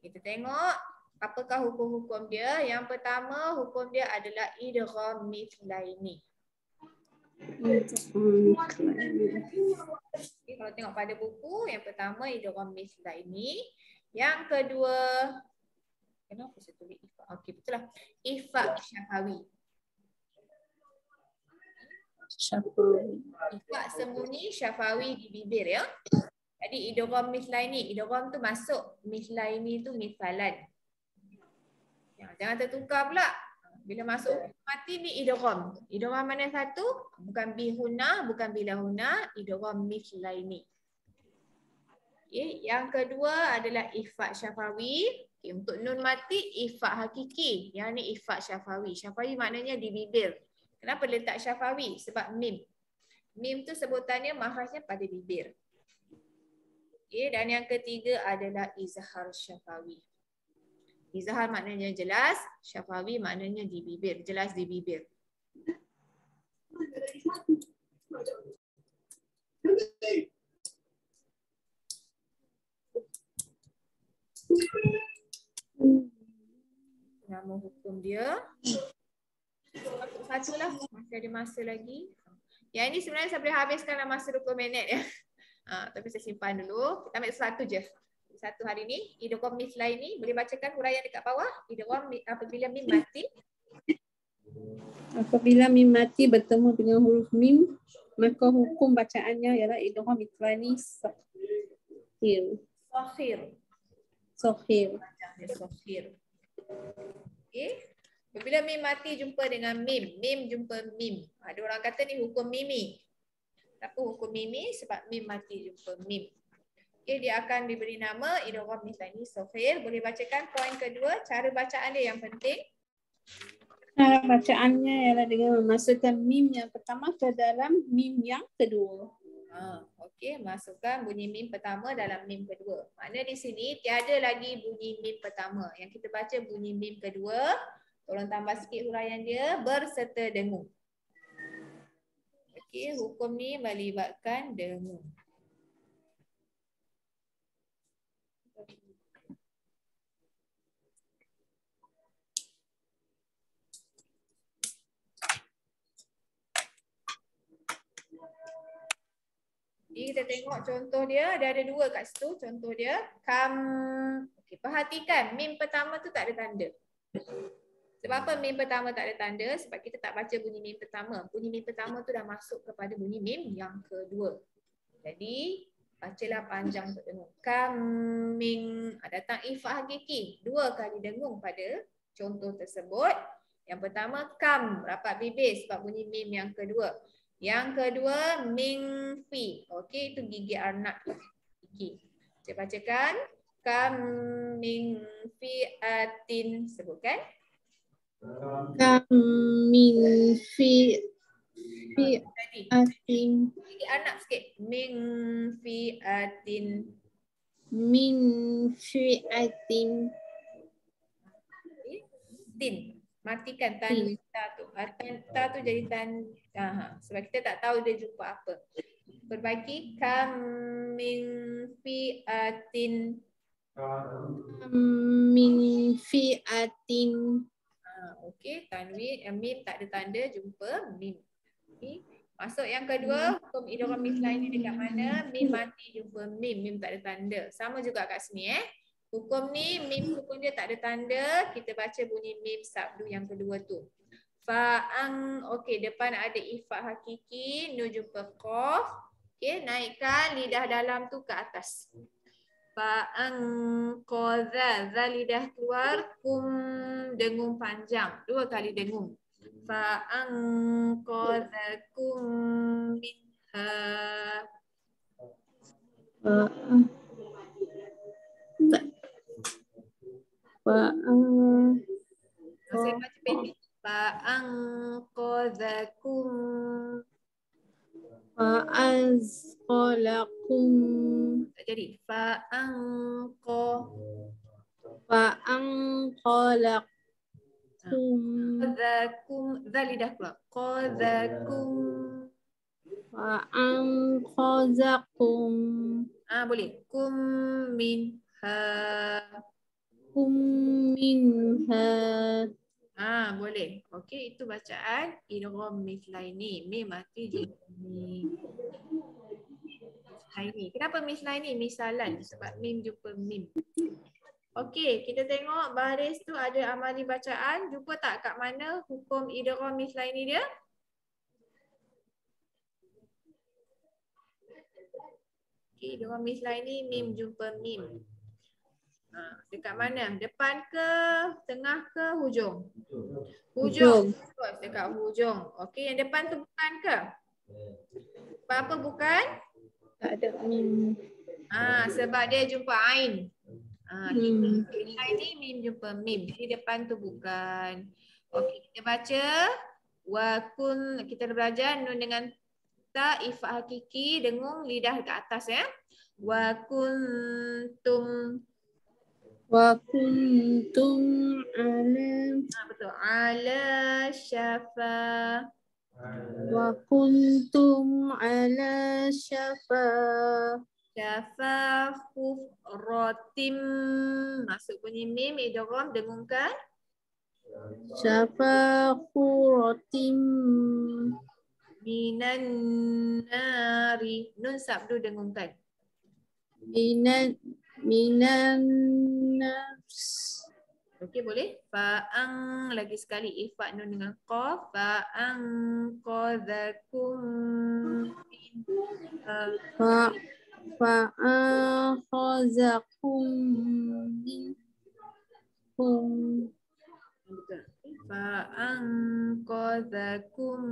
Kita tengok apakah hukum-hukum dia. Yang pertama, hukum dia adalah idgham mithlaini. Okay, kalau tengok pada buku, yang pertama idgham mithlaini. Yang kedua, kenapa saya tulis ifa? Okey, betul lah. Ifa syafawi. Ifa sembunyi, syafawi di bibir ya. Jadi idgham mithlaini, idgham tu masuk, mithlaini tu mithalan. Jangan tertukar pula. Bila masuk mati ni idgham. Idgham mana satu? Bukan bihuna, bukan bilahuna, idgham mithlaini. Okay. Yang kedua adalah ifa syafawi. Okay. Untuk nun mati ifa hakiki. Yang ni ifa syafawi. Syafawi maknanya di bibir. Kenapa letak syafawi? Sebab mim. Mim tu sebutannya makhrajnya pada bibir. Okay. Dan yang ketiga adalah izhar syafawi. Izhar maknanya jelas, syafawi maknanya di bibir, jelas di bibir. Nama hukum dia. Satu lah, masih ada masa lagi. Yang ini sebenarnya saya boleh habiskan dalam masa 20 minit ya. Tapi saya simpan dulu. Kita ambil satu je. Satu hari ni, idgham mithlaini, boleh bacakan huraian dekat bawah. Idgham apabila mim mati. Apabila mim mati bertemu dengan huruf mim, maka hukum bacaannya ialah idgham mithlaini sakhir. Sakhir. Sakhir. Okey. Apabila mim mati jumpa dengan mim, mim jumpa mim. Ada orang kata ni hukum mimi. Apa hukum mimi? Sebab mim mati jumpa mim. Okay, dia akan diberi nama idgham mithlaini sakhir. Boleh bacakan poin kedua, cara bacaan dia yang penting. Cara bacaannya ialah dengan memasukkan mim yang pertama ke dalam mim yang kedua. Okey, masukkan bunyi mim pertama dalam mim kedua. Makna di sini tiada lagi bunyi mim pertama. Yang kita baca bunyi mim kedua. Tolong tambah sikit huraian dia berserta dengung. Okey, hukum ni melibatkan dengung. Jadi kita tengok contoh dia ada dua kat situ. Contoh dia kam. Okey, perhatikan mim pertama tu tak ada tanda. Sebab apa mim pertama tak ada tanda? Sebab kita tak baca bunyi mim pertama. Bunyi mim pertama tu dah masuk kepada bunyi mim yang kedua. Jadi bacalah panjang untuk dengung. Kam ming. Datang ifa hakiki. Dua kali dengung pada contoh tersebut. Yang pertama kam, rapat bibir sebab bunyi mim yang kedua. Yang kedua, ming fi. Okey, itu gigi arnab. Gigi. Saya bacakan. Kam ming fi atin. Sebutkan. Kam min fi atin. Gigi arnab sikit. Ming fi atin. Min fi atin. Tin. Matikan tanwin ta tu. Ta tu jadi tan. Sebab kita tak tahu dia jumpa apa. Perbaiki. Kam min fi atin. Min fi atin. Okey, tanwin mim tak ada tanda jumpa mim. Okay. Masuk yang kedua, hukum idgham mithlaini dekat mana? Mim mati jumpa mim, mim tak ada tanda. Sama juga kat sini Hukum ni mim hukum dia tak ada tanda, kita baca bunyi mim sabdu yang kedua tu. Fa'ang, okey, depan ada ifa hakiki, nun jumpa qaf. Okey, naikkan lidah dalam tu ke atas. Fa'ang qadha, za lidah keluar, kum dengung panjang, dua kali dengung. Fa'ang qadha kum minha. Saya baca pendek. Fa'ang qadha kum. Fa'azqalakum. Tak jadi. Fa'angko. Fa'anqalakum. Qadhakum. Dhal lidah keluar. Qadhakum. Fa'anqazakum. Boleh. Kum minha. Kum minha. Boleh. Okey, itu bacaan idgham mithlaini. Mim mati jumpa mim. Mithlaini. Kenapa mithlaini? Misalan. Sebab mim jumpa mim. Okey, kita tengok baris tu ada amali bacaan. Jumpa tak kat mana hukum idgham mithlaini dia? Okey, idgham mithlaini mim jumpa mim. Dekat mana? Depan ke, tengah ke, hujung? Hujung. Dekat hujung. Okey, yang depan tu bukan ke? Apa bukan? Tak ada. Sebab dia jumpa ain. Ini mim jumpa mim. Jadi depan tu bukan. Okey, kita baca. Wa kun, kita belajar nun dengan ta ifah hakiki, dengung lidah ke atas ya. Wa kuntum. Wa kuntum ala. Betul. Ala syafa. Wa kuntum ala syafa. Syafa hufratim. Masuk bunyi mim, idgham, dengungkan. Syafa huratim. Minan nari. Nun sabdu dengungkan. Minan nafs. Okey, boleh? Fa'ang, lagi sekali ifak nun dengan qaf. Fa'ang qadhakum Fa'akhazakum minhum. betul. Fa'ang qadhakum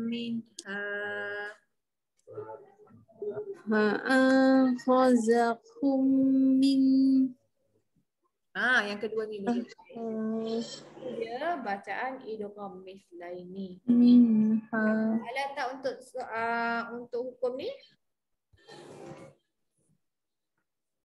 minha. Fa'akhazakum min. Yang kedua ni dia bacaan idgham mithlaini. Minha. Soalan tak untuk hukum ni?